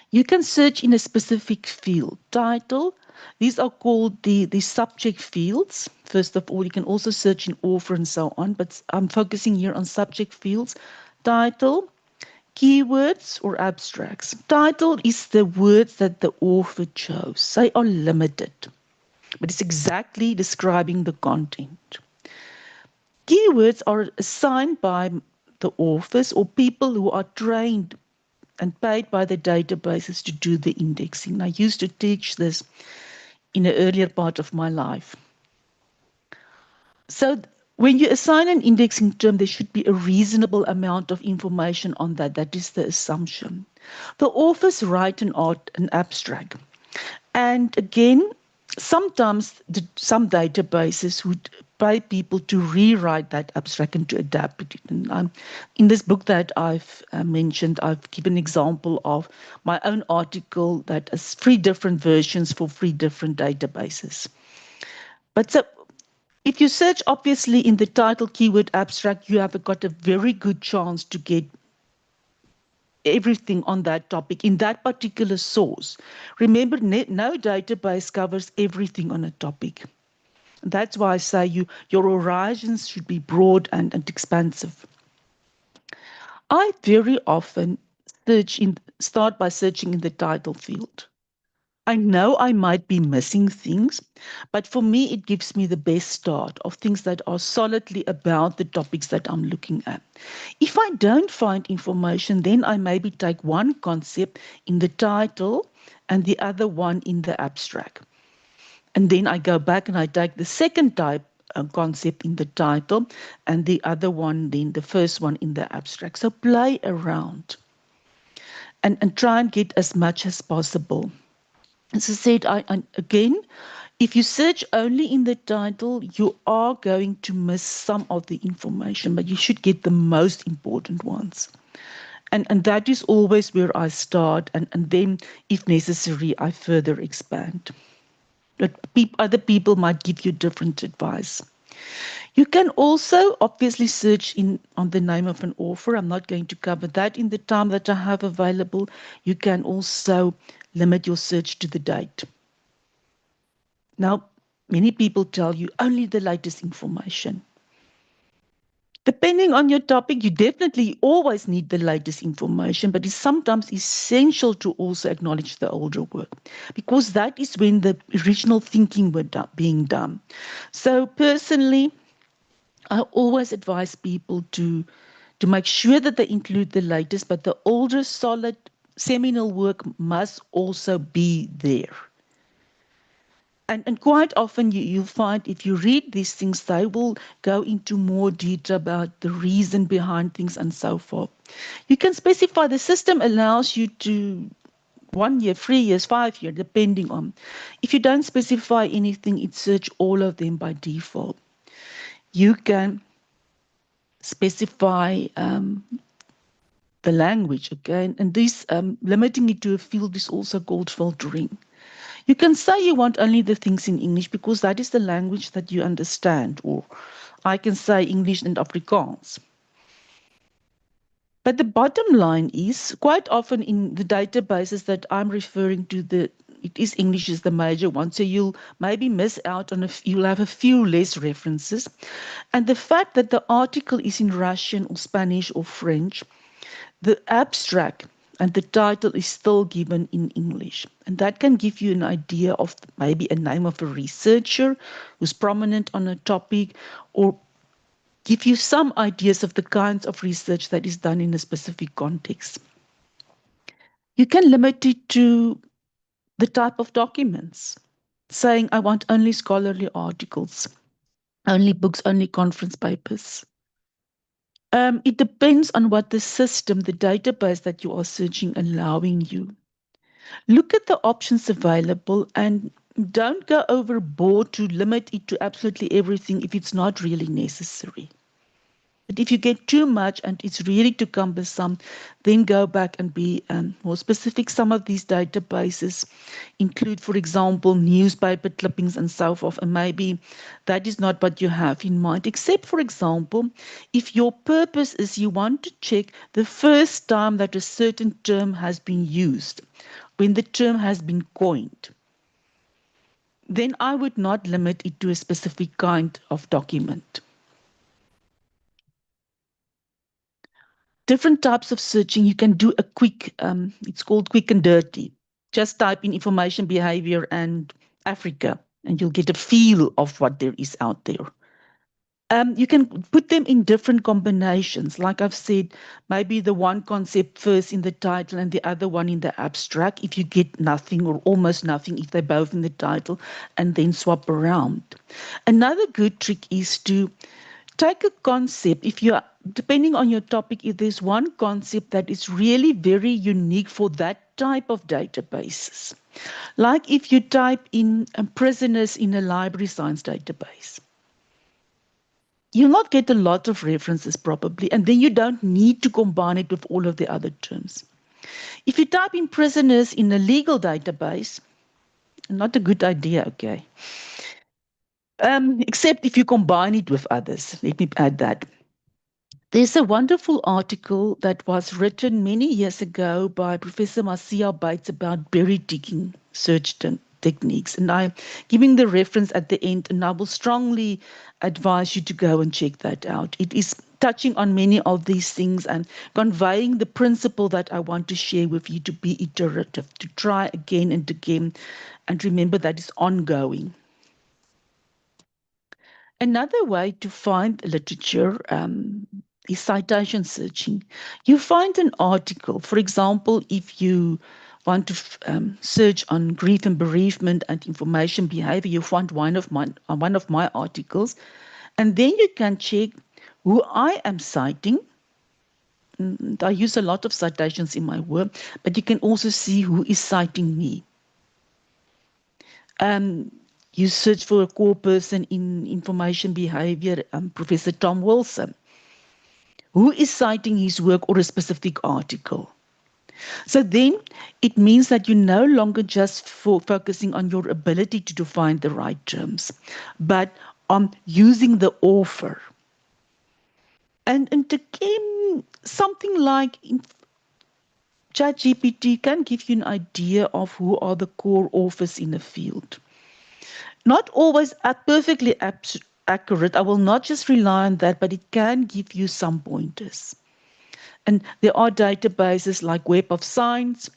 You can search in a specific field. Title, these are called the subject fields. First of all, you can also search in author and so on, but I'm focusing here on subject fields. Title, keywords or abstracts. Title is the words that the author chose. They are limited, but it's exactly describing the content. Keywords are assigned by the authors or people who are trained and paid by the databases to do the indexing. I used to teach this in an earlier part of my life. So when you assign an indexing term, there should be a reasonable amount of information on that. That is the assumption. The authors write an abstract. And again, sometimes some databases would pay people to rewrite that abstract and to adapt it. And in this book that I've mentioned, I've given an example of my own article that has 3 different versions for 3 different databases. But so if you search, obviously, in the title keyword abstract, you have got a very good chance to get everything on that topic in that particular source. Remember, no database covers everything on a topic. That's why I say your horizons should be broad and expansive. I very often start by searching in the title field. I know I might be missing things, but for me, it gives me the best start of things that are solidly about the topics that I'm looking at. If I don't find information, then I maybe take one concept in the title and the other one in the abstract. And then I go back and I take the second concept in the title and the other one, then the first one in the abstract. So play around and try and get as much as possible. As I said, again, if you search only in the title, you are going to miss some of the information, but you should get the most important ones. And that is always where I start, and then, if necessary, I further expand. But other people might give you different advice. You can also obviously search on the name of an author. I'm not going to cover that in the time that I have available. You can also limit your search to the date. Now, many people tell you only the latest information. Depending on your topic, you definitely always need the latest information, but it's sometimes essential to also acknowledge the older work because that is when the original thinking was being done. So personally, I always advise people to make sure that they include the latest, but the older, solid, seminal work must also be there. And quite often you'll find if you read these things, they will go into more detail about the reason behind things and so forth. You can specify, the system allows you to 1 year, 3 years, 5 years, depending on. If you don't specify anything, it search all of them by default. You can specify the language, okay? And this limiting it to a field is also called filtering. You can say you want only the things in English because that is the language that you understand, or I can say English and Afrikaans. But the bottom line is, quite often in the databases that I'm referring to, it is English is the major one, so you'll maybe miss out on you'll have a few less references. And the fact that the article is in Russian or Spanish or French, the abstract and the title is still given in English. And that can give you an idea of maybe a name of a researcher who's prominent on a topic, or give you some ideas of the kinds of research that is done in a specific context. You can limit it to the type of documents. saying, I want only scholarly articles, only books, only conference papers. It depends on what the system, the database that you are searching, allowing you. Look at the options available and don't go overboard to limit it to absolutely everything if it's not really necessary. But if you get too much and it's really too cumbersome, then go back and be more specific. Some of these databases include, for example, newspaper clippings and so forth, and maybe that is not what you have in mind, except, for example, if your purpose is you want to check the first time that a certain term has been used, when the term has been coined, then I would not limit it to a specific kind of document. Different types of searching. You can do a quick, it's called quick and dirty. Just type in information, behavior, and Africa, and you'll get a feel of what there is out there. You can put them in different combinations. Like I've said, maybe the one concept first in the title and the other one in the abstract, if you get nothing or almost nothing, if they're both in the title, and then swap around. Another good trick is to take a concept, if you're depending on your topic, if there's one concept that is really very unique for that type of databases, like if you type in prisoners in a library science database, you'll not get a lot of references probably, and then you don't need to combine it with all of the other terms. If you type in prisoners in a legal database, not a good idea, okay. Except if you combine it with others. Let me add that. There's a wonderful article that was written many years ago by Professor Marcia Bates about berrypicking search techniques. And I'm giving the reference at the end, and I will strongly advise you to go and check that out. It is touching on many of these things and conveying the principle that I want to share with you, to be iterative, to try again and again, and remember that it's ongoing. Another way to find literature is citation searching. You find an article, for example, if you want to search on grief and bereavement and information behavior, you find one of my articles, and then you can check who I am citing. I use a lot of citations in my work, but you can also see who is citing me. You search for a core person in information behavior, Professor Tom Wilson. Who is citing his work or a specific article? So then it means that you're no longer just focusing on your ability to define the right terms, but on using the author. And again, something like ChatGPT can give you an idea of who are the core authors in a field. Not always perfectly accurate. I will not just rely on that, but it can give you some pointers. And there are databases like Web of Science,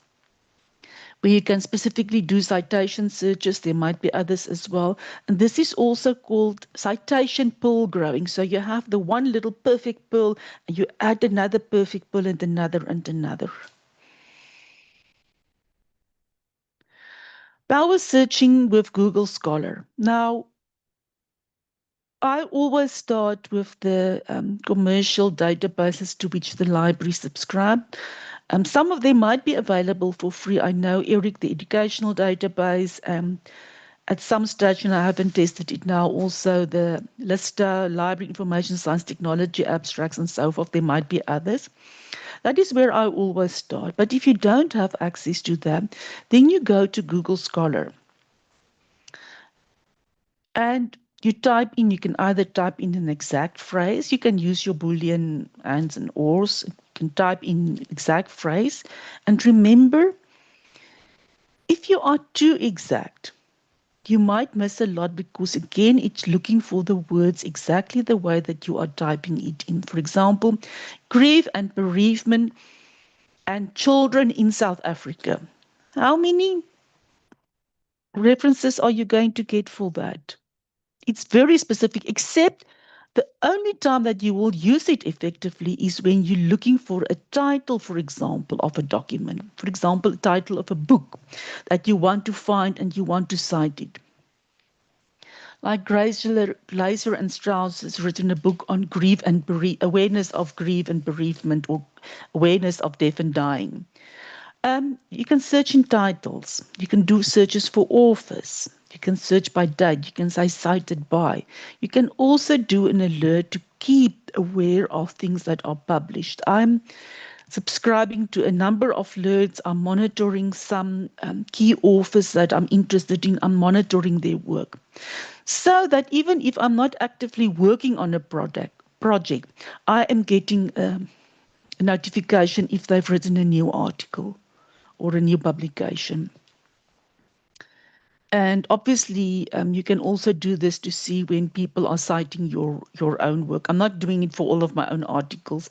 where you can specifically do citation searches. There might be others as well. And this is also called citation pearl growing. So you have the one little perfect pearl, and you add another perfect pearl and another and another. Power searching with Google Scholar. Now, I always start with the commercial databases to which the library subscribe. Some of them might be available for free. I know ERIC, the educational database, at some stage, and I haven't tested it now, also the LISTA, Library Information Science Technology abstracts and so forth. There might be others. That is where I always start. But if you don't have access to them, then you go to Google Scholar. And you type in, you can either type in an exact phrase, you can use your Boolean ands and ors, you can type in exact phrase. And remember, if you are too exact, you might miss a lot, because again, it's looking for the words exactly the way that you are typing it in. For example, grief and bereavement and children in South Africa. How many references are you going to get for that? It's very specific, except the only time that you will use it effectively is when you're looking for a title, for example, of a document. For example, a title of a book that you want to find and you want to cite it. Like Glaser and Strauss has written a book on grief and awareness of grief and bereavement, or awareness of death and dying. You can search in titles. You can do searches for authors. You can search by date. You can say cited by. You can also do an alert to keep aware of things that are published. I'm subscribing to a number of alerts. I'm monitoring some key authors that I'm interested in. I'm monitoring their work. So that even if I'm not actively working on a project, I am getting a notification if they've written a new article or a new publication. And obviously, you can also do this to see when people are citing your own work. I'm not doing it for all of my own articles,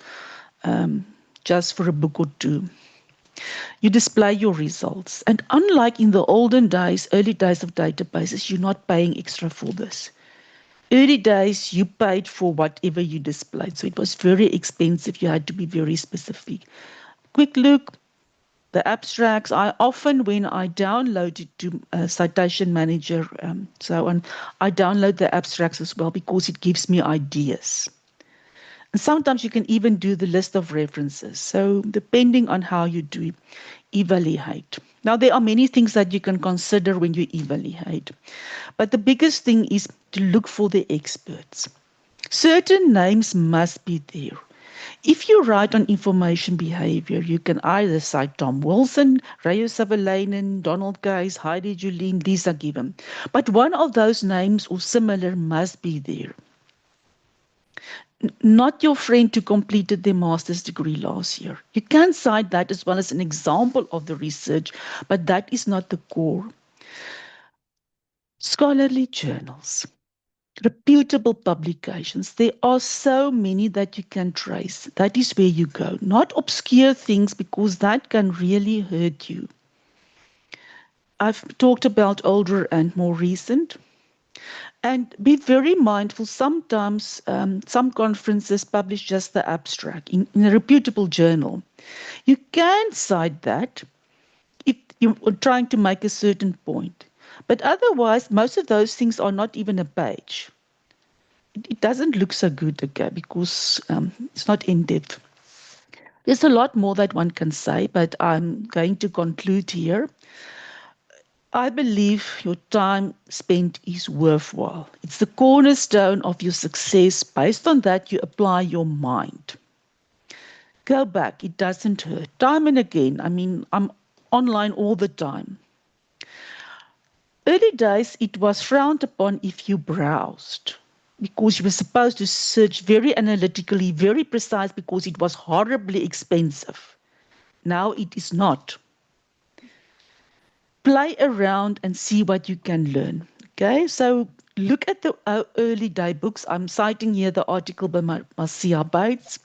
just for a book or two. You display your results. And unlike in the olden days, early days of databases, you're not paying extra for this. Early days, you paid for whatever you displayed. So it was very expensive. You had to be very specific. Quick look, the abstracts. I often, when I download it to Citation Manager, so on, I download the abstracts as well because it gives me ideas. And sometimes you can even do the list of references. So depending on how you do evaluate. Now, there are many things that you can consider when you evaluate. But the biggest thing is to look for the experts. Certain names must be there. If you write on information behavior, you can either cite Tom Wilson, Rayo Savalainen, Donald Case, Heidi Julien, Lisa Gibbon. But one of those names or similar must be there. Not your friend who completed their master's degree last year. You can cite that as well as an example of the research, but that is not the core. Scholarly journals, reputable publications. There are so many that you can trace. That is where you go. Not obscure things, because that can really hurt you. I've talked about older and more recent. And be very mindful. Sometimes some conferences publish just the abstract in a reputable journal. You can cite that if you're trying to make a certain point. But otherwise, most of those things are not even a page. It doesn't look so good, okay, because it's not in depth. There's a lot more that one can say, but I'm going to conclude here. I believe your time spent is worthwhile. It's the cornerstone of your success. Based on that, you apply your mind. Go back. It doesn't hurt. Time and again. I mean, I'm online all the time. Early days, it was frowned upon if you browsed, because you were supposed to search very analytically, very precise, because it was horribly expensive. Now it is not. Play around and see what you can learn. Okay, so look at the early day books. I'm citing here the article by Marcia Bates.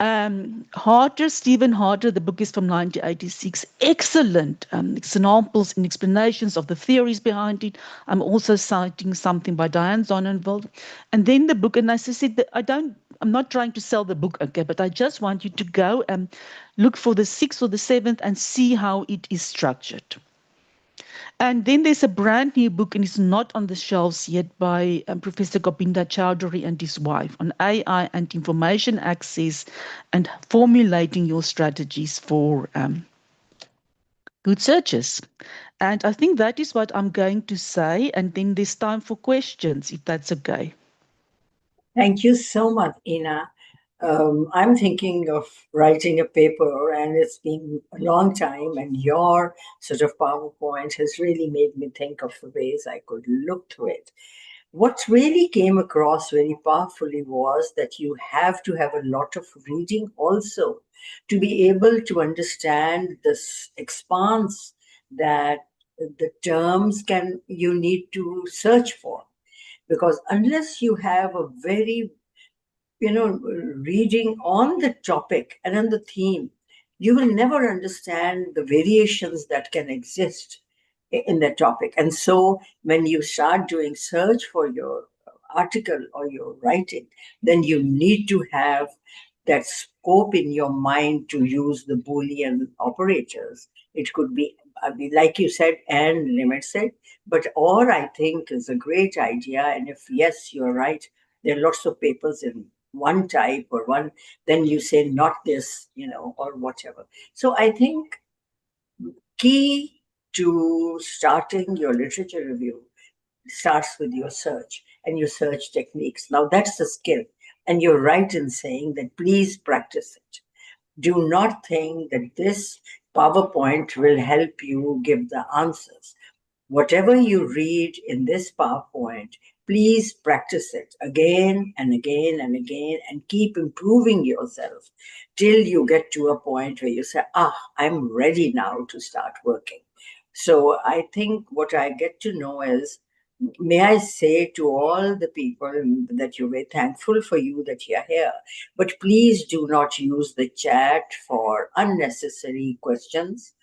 Harter, Stephen Harter, the book is from 1986. Excellent examples and explanations of the theories behind it. I'm also citing something by Diane Sonnenfeld. And then the book, and as I said, I'm not trying to sell the book, okay, but I just want you to go and look for the 6th or the 7th and see how it is structured. And then there's a brand new book, and it's not on the shelves yet, by Professor Gopinda Chowdhury and his wife on AI and information access and formulating your strategies for good searches. And I think that is what I'm going to say. And then there's time for questions, if that's okay. Thank you so much, Ina. I'm thinking of writing a paper, and it's been a long time, and your sort of PowerPoint has really made me think of the ways I could look to it. What really came across very powerfully was that you have to have a lot of reading also to be able to understand this expanse that the terms can you need to search for. Because unless you have a very reading on the topic and on the theme, you will never understand the variations that can exist in that topic. And so when you start doing search for your article or your writing, then you need to have that scope in your mind to use the Boolean operators. It could be I mean, like you said, and limits it. But or I think is a great idea. And if yes, you're right, there are lots of papers in one type or one, then you say not this, or whatever. So I think key to starting your literature review starts with your search and your search techniques. Now that's the skill. And you're right in saying that please practice it. Do not think that this PowerPoint will help you give the answers. Whatever you read in this PowerPoint, please practice it again and again and again and keep improving yourself till you get to a point where you say, I'm ready now to start working. So I think what I get to know is, may I say to all the people that you're very thankful for you that you're here, but please do not use the chat for unnecessary questions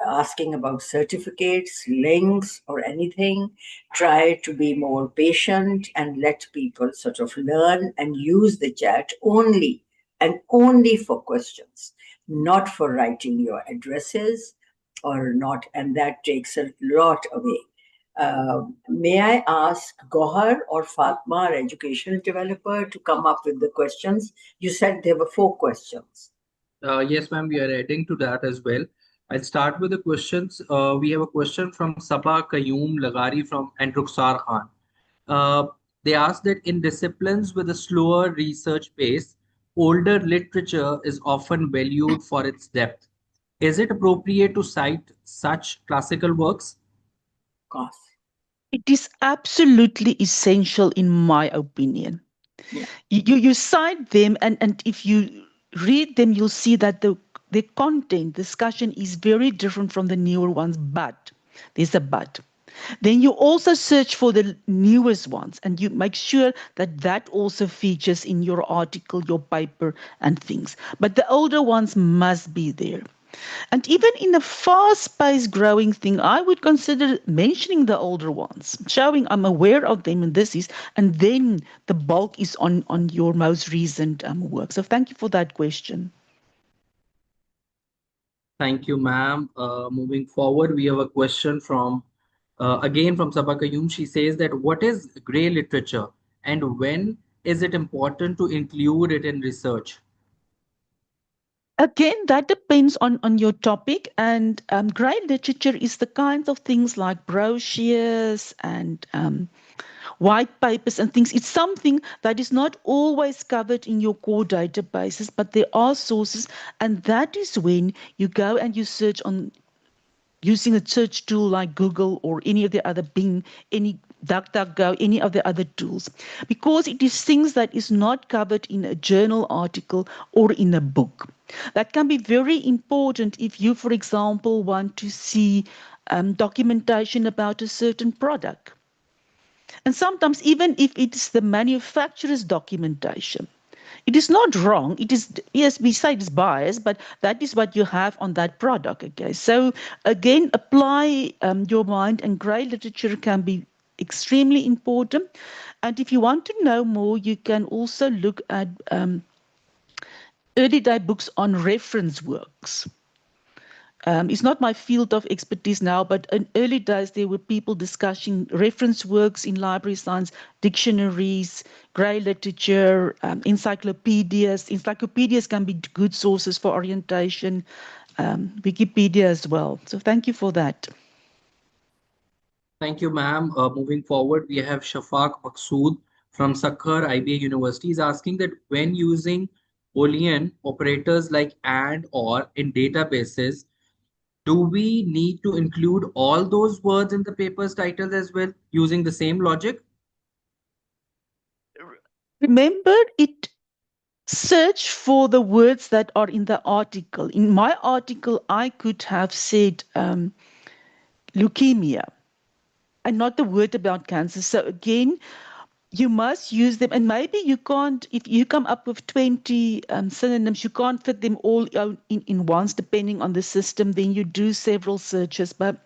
asking about certificates, links, or anything. Try to be more patient and let people sort of learn and use the chat only and only for questions, not for writing your addresses or not. And that takes a lot away. May I ask Gohar or Fatma, our educational developer, to come up with the questions? You said there were 4 questions. Yes, ma'am, we are adding to that as well. I'll start with the questions. We have a question from Sabah Qayyum Lagari from and Rukhsar Khan. Uh, they ask that in disciplines with a slower research pace, older literature is often valued for its depth. Is it appropriate to cite such classical works? Of course. It is absolutely essential, in my opinion. Yeah. You cite them, and if you read them, you'll see that the content discussion is very different from the newer ones. But there's a but. Then you also search for the newest ones, and you make sure that that also features in your article, your paper, and things. But the older ones must be there. And even in a fast-paced growing thing, I would consider mentioning the older ones, showing I'm aware of them and this is, and then the bulk is on your most recent work. So thank you for that question. Thank you, ma'am. Moving forward, we have a question from again from Sabah Qayyum. She says that what is grey literature and when is it important to include it in research? Again, that depends on your topic. And grey literature is the kinds of things like brochures and white papers and things. It's something that is not always covered in your core databases, but there are sources. And that is when you go and you search on using a search tool like Google or any of the other Bing, any DuckDuckGo, any of the other tools, because it is things that is not covered in a journal article or in a book. That can be very important if you, for example, want to see documentation about a certain product. And sometimes, even if it's the manufacturer's documentation, it is not wrong. It is, yes, we say it's biased, but that is what you have on that product. Okay, so again, apply your mind, and grey literature can be extremely important. And if you want to know more, you can also look at early day books on reference works. It's not my field of expertise now, but in early days there were people discussing reference works in library science, dictionaries, grey literature, encyclopedias. Encyclopedias can be good sources for orientation, Wikipedia as well. So thank you for that. Thank you, ma'am. Moving forward, we have Shafaq Maqsood from Sakhar IBA University is asking that when using Boolean operators like and or in databases, do we need to include all those words in the paper's title as well using the same logic? Remember, it search for the words that are in the article. In my article, I could have said leukemia and not the word about cancer. So again, you must use them, and maybe you can't, if you come up with 20 synonyms, you can't fit them all out in once depending on the system. Then you do several searches, but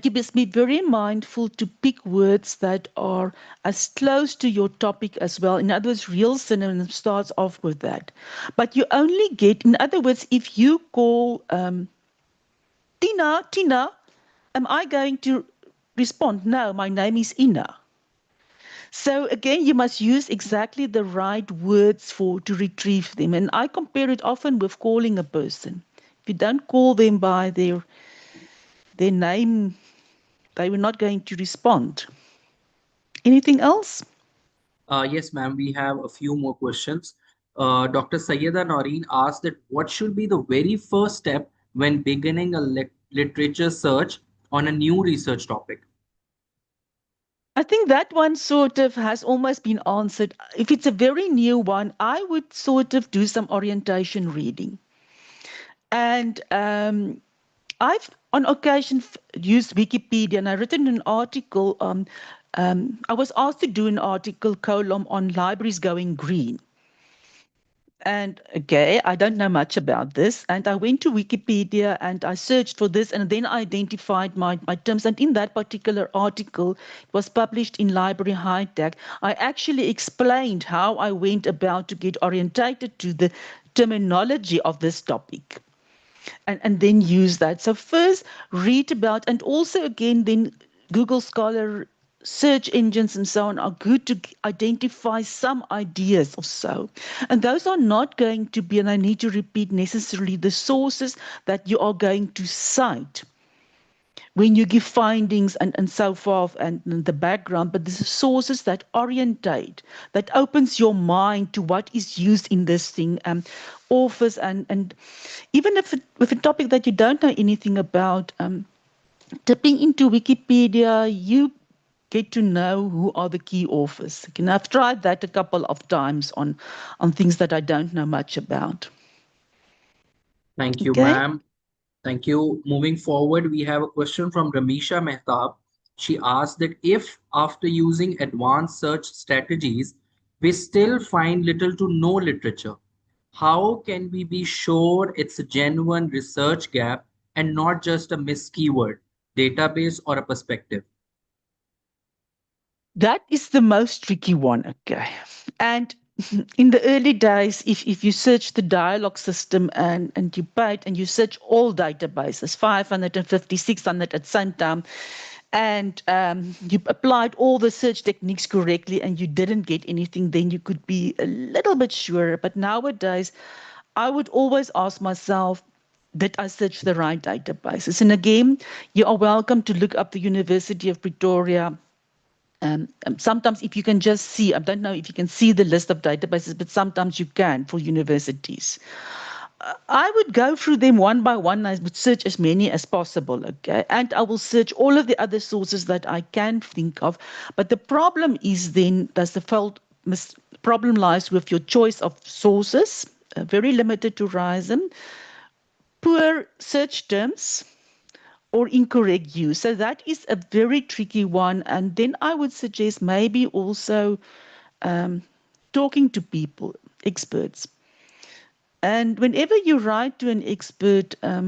you must be very mindful to pick words that are as close to your topic as well. In other words, real synonym starts off with that. But you only get, in other words, if you call Tina, am I going to respond? No, my name is Ina. So again, you must use exactly the right words to retrieve them. And I compare it often with calling a person. If you don't call them by their name, they were not going to respond. Anything else? Yes, ma'am, we have a few more questions. Dr. Sayyeda Noreen asked that what should be the very first step when beginning a literature search on a new research topic? I think that one sort of has almost been answered. If it's a very new one, I would sort of do some orientation reading. And I've on occasion used Wikipedia, and I've written an article. I was asked to do an article column on libraries going green. And okay, I don't know much about this. And I went to Wikipedia and I searched for this and then I identified my terms. And in that particular article, it was published in Library High Tech, I actually explained how I went about to get orientated to the terminology of this topic. And then use that. So first read about, and also again then Google Scholar, search engines and so on are good to identify some ideas or so. And those are not going to be, and I need to repeat, necessarily the sources that you are going to cite when you give findings and so forth and the background, but the sources that orientate, that opens your mind to what is used in this thing, authors, and even if with a topic that you don't know anything about, dipping into Wikipedia, you get to know who are the key authors. And I've tried that a couple of times on things that I don't know much about. Thank you, Okay? ma'am. Thank you. Moving forward, we have a question from Ramisha Mehtab. She asked that if after using advanced search strategies, we still find little to no literature, how can we be sure it's a genuine research gap and not just a missed keyword, database, or a perspective? That is the most tricky one, okay. And in the early days, if you search the dialog system and you paid and you search all databases, 550, 600 at the same time, and you applied all the search techniques correctly and you didn't get anything, then you could be a little bit sure. But nowadays, I would always ask myself, did I search the right databases? And again, you are welcome to look up the University of Pretoria. Sometimes if you can just see, I don't know if you can see the list of databases, but sometimes you can for universities. I would go through them one by one. I would search as many as possible, okay? And I will search all of the other sources that I can think of. But the problem is then, problem lies with your choice of sources, very limited to Horizon, poor search terms, or incorrect use. So that is a very tricky one. And then I would suggest maybe also talking to people, experts. And whenever you write to an expert, I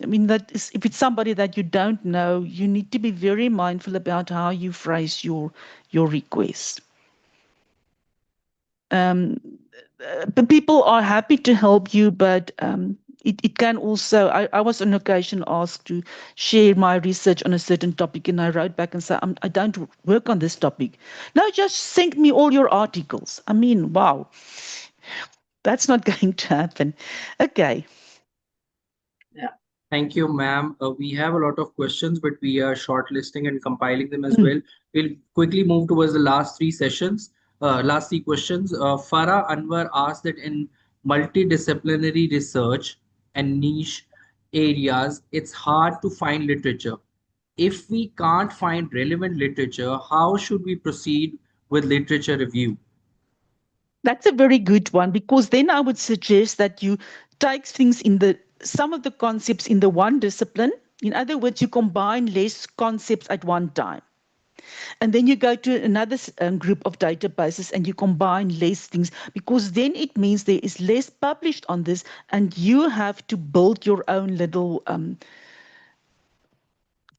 mean, that is, if it's somebody that you don't know, you need to be very mindful about how you phrase your request. But people are happy to help you, but it can also, I was on occasion asked to share my research on a certain topic, and I wrote back and said, I don't work on this topic. No, just send me all your articles. I mean, wow, that's not going to happen. Okay. Yeah. Thank you, ma'am. We have a lot of questions, but we are shortlisting and compiling them as well. We'll quickly move towards the last three sessions, last three questions. Farah Anwar asked that in multidisciplinary research and niche areas, it's hard to find literature. If we can't find relevant literature, how should we proceed with literature review? That's a very good one, because then I would suggest that you take things in some of the concepts in the one discipline. In other words, you combine less concepts at one time. And then you go to another group of databases and you combine less things, because then it means there is less published on this and you have to build your own little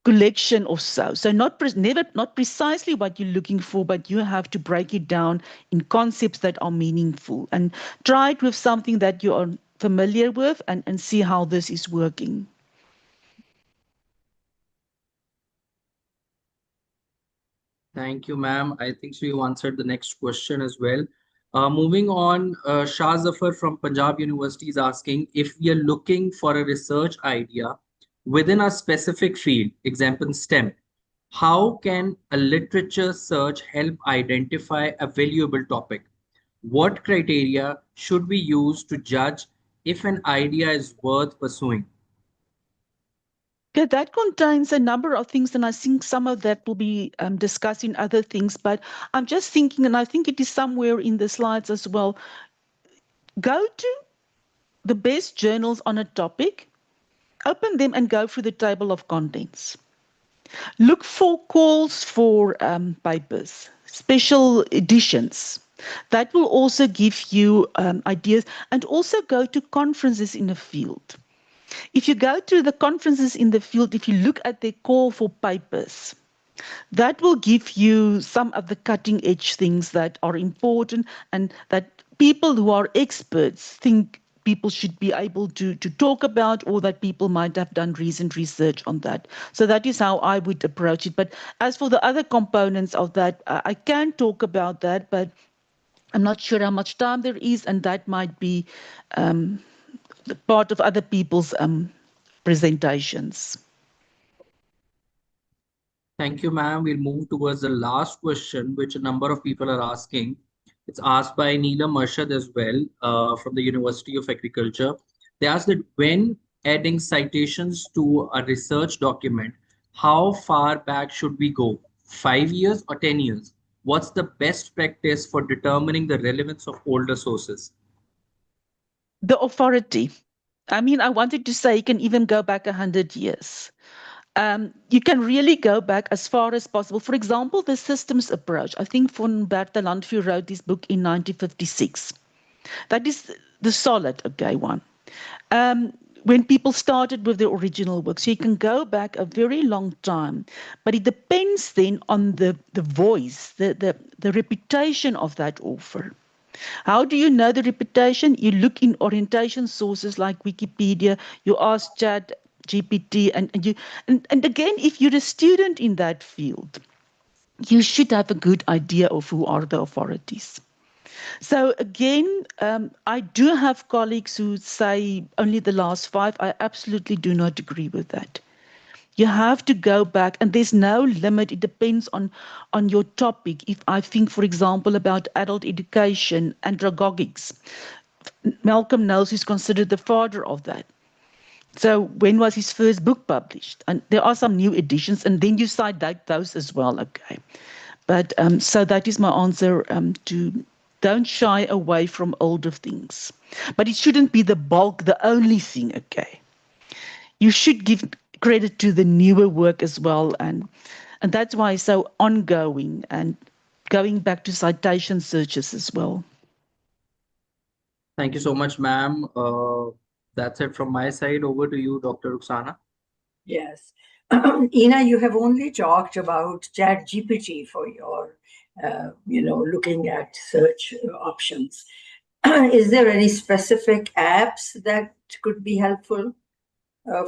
collection or so. So not precisely what you're looking for, but you have to break it down in concepts that are meaningful, and try it with something that you are familiar with and see how this is working. Thank you, ma'am. I think so you answered the next question as well. Moving on, Shah Zafar from Punjab University is asking if we are looking for a research idea within a specific field, example STEM, how can a literature search help identify a valuable topic? What criteria should we use to judge if an idea is worth pursuing? Okay, that contains a number of things, and I think some of that will be discussed in other things. But I'm just thinking, and I think it is somewhere in the slides as well. Go to the best journals on a topic, open them, and go through the table of contents. Look for calls for papers, special editions. That will also give you ideas, and also go to conferences in the field. If you go to the conferences in the field, if you look at their call for papers, that will give you some of the cutting edge things that are important and that people who are experts think people should be able to talk about, or that people might have done recent research on that. So that is how I would approach it. But as for the other components of that, I can talk about that, but I'm not sure how much time there is, and that might be the part of other people's presentations. Thank you, ma'am. We'll move towards the last question, which a number of people are asking. It's asked by Neelam Arshad as well, from the University of Agriculture. They ask that when adding citations to a research document, how far back should we go? 5 years or 10 years? What's the best practice for determining the relevance of older sources? The authority. I mean, I wanted to say you can even go back 100 years. You can really go back as far as possible. For example, the systems approach. I think von Bertalanffy wrote this book in 1956. That is the solid, okay, one. When people started with the original work. So you can go back a very long time. But it depends then on the voice, the reputation of that author. How do you know the reputation? You look in orientation sources like Wikipedia, you ask Chat GPT, and again, if you're a student in that field, you should have a good idea of who are the authorities. So again, I do have colleagues who say only the last five. I absolutely do not agree with that. You have to go back, and there's no limit. It depends on your topic. If I think, for example, about adult education, andragogics, Malcolm Knowles is considered the father of that. So when was his first book published? And there are some new editions, and then you cite those as well, okay. But so that is my answer to don't shy away from older things. But it shouldn't be the bulk, the only thing, okay. You should give credit to the newer work as well, and that's why it's so ongoing and going back to citation searches as well. Thank you so much, ma'am. That's it from my side. Over to you, Dr. Ruxana. Yes. Ina, you have only talked about Chat GPT for your, looking at search options. Is there any specific apps that could be helpful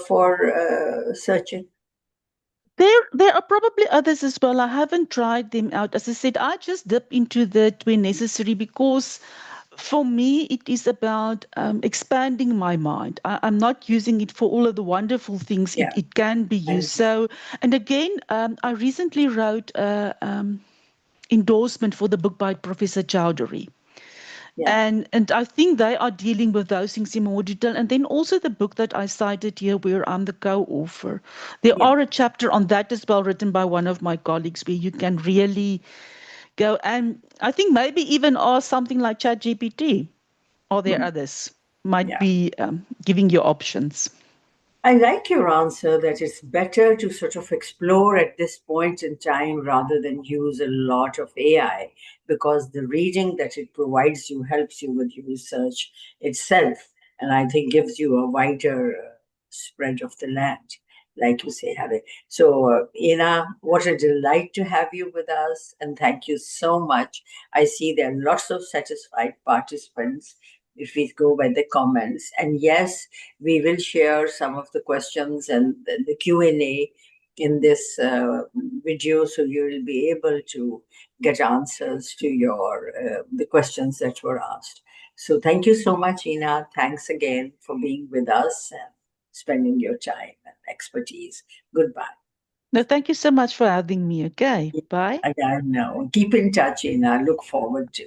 for searching? There are probably others as well. I haven't tried them out. As I said, I just dip into that when necessary, because for me it is about expanding my mind. I'm not using it for all of the wonderful things Yeah. it can be used. So, and again, I recently wrote endorsement for the book by Professor Chowdhury. Yeah. And I think they are dealing with those things in more detail. And then also the book that I cited here, where I'm the co-author. There Yeah. are a chapter on that as well, written by one of my colleagues, where you can really go. And I think maybe even ask something like ChatGPT, or there others might Yeah. be giving you options. I like your answer that it's better to sort of explore at this point in time rather than use a lot of AI, because the reading that it provides you helps you with your research itself. And I think gives you a wider spread of the land, like you say, Harry. So, Ina, what a delight to have you with us. And thank you so much. I see there are lots of satisfied participants if we go by the comments. And yes, we will share some of the questions and the Q&A in this video, so you will be able to get answers to your the questions that were asked. So thank you so much, Ina. Thanks again for being with us and spending your time and expertise. Goodbye. No, thank you so much for having me. Okay, bye. Again, now keep in touch, Ina. Look forward to.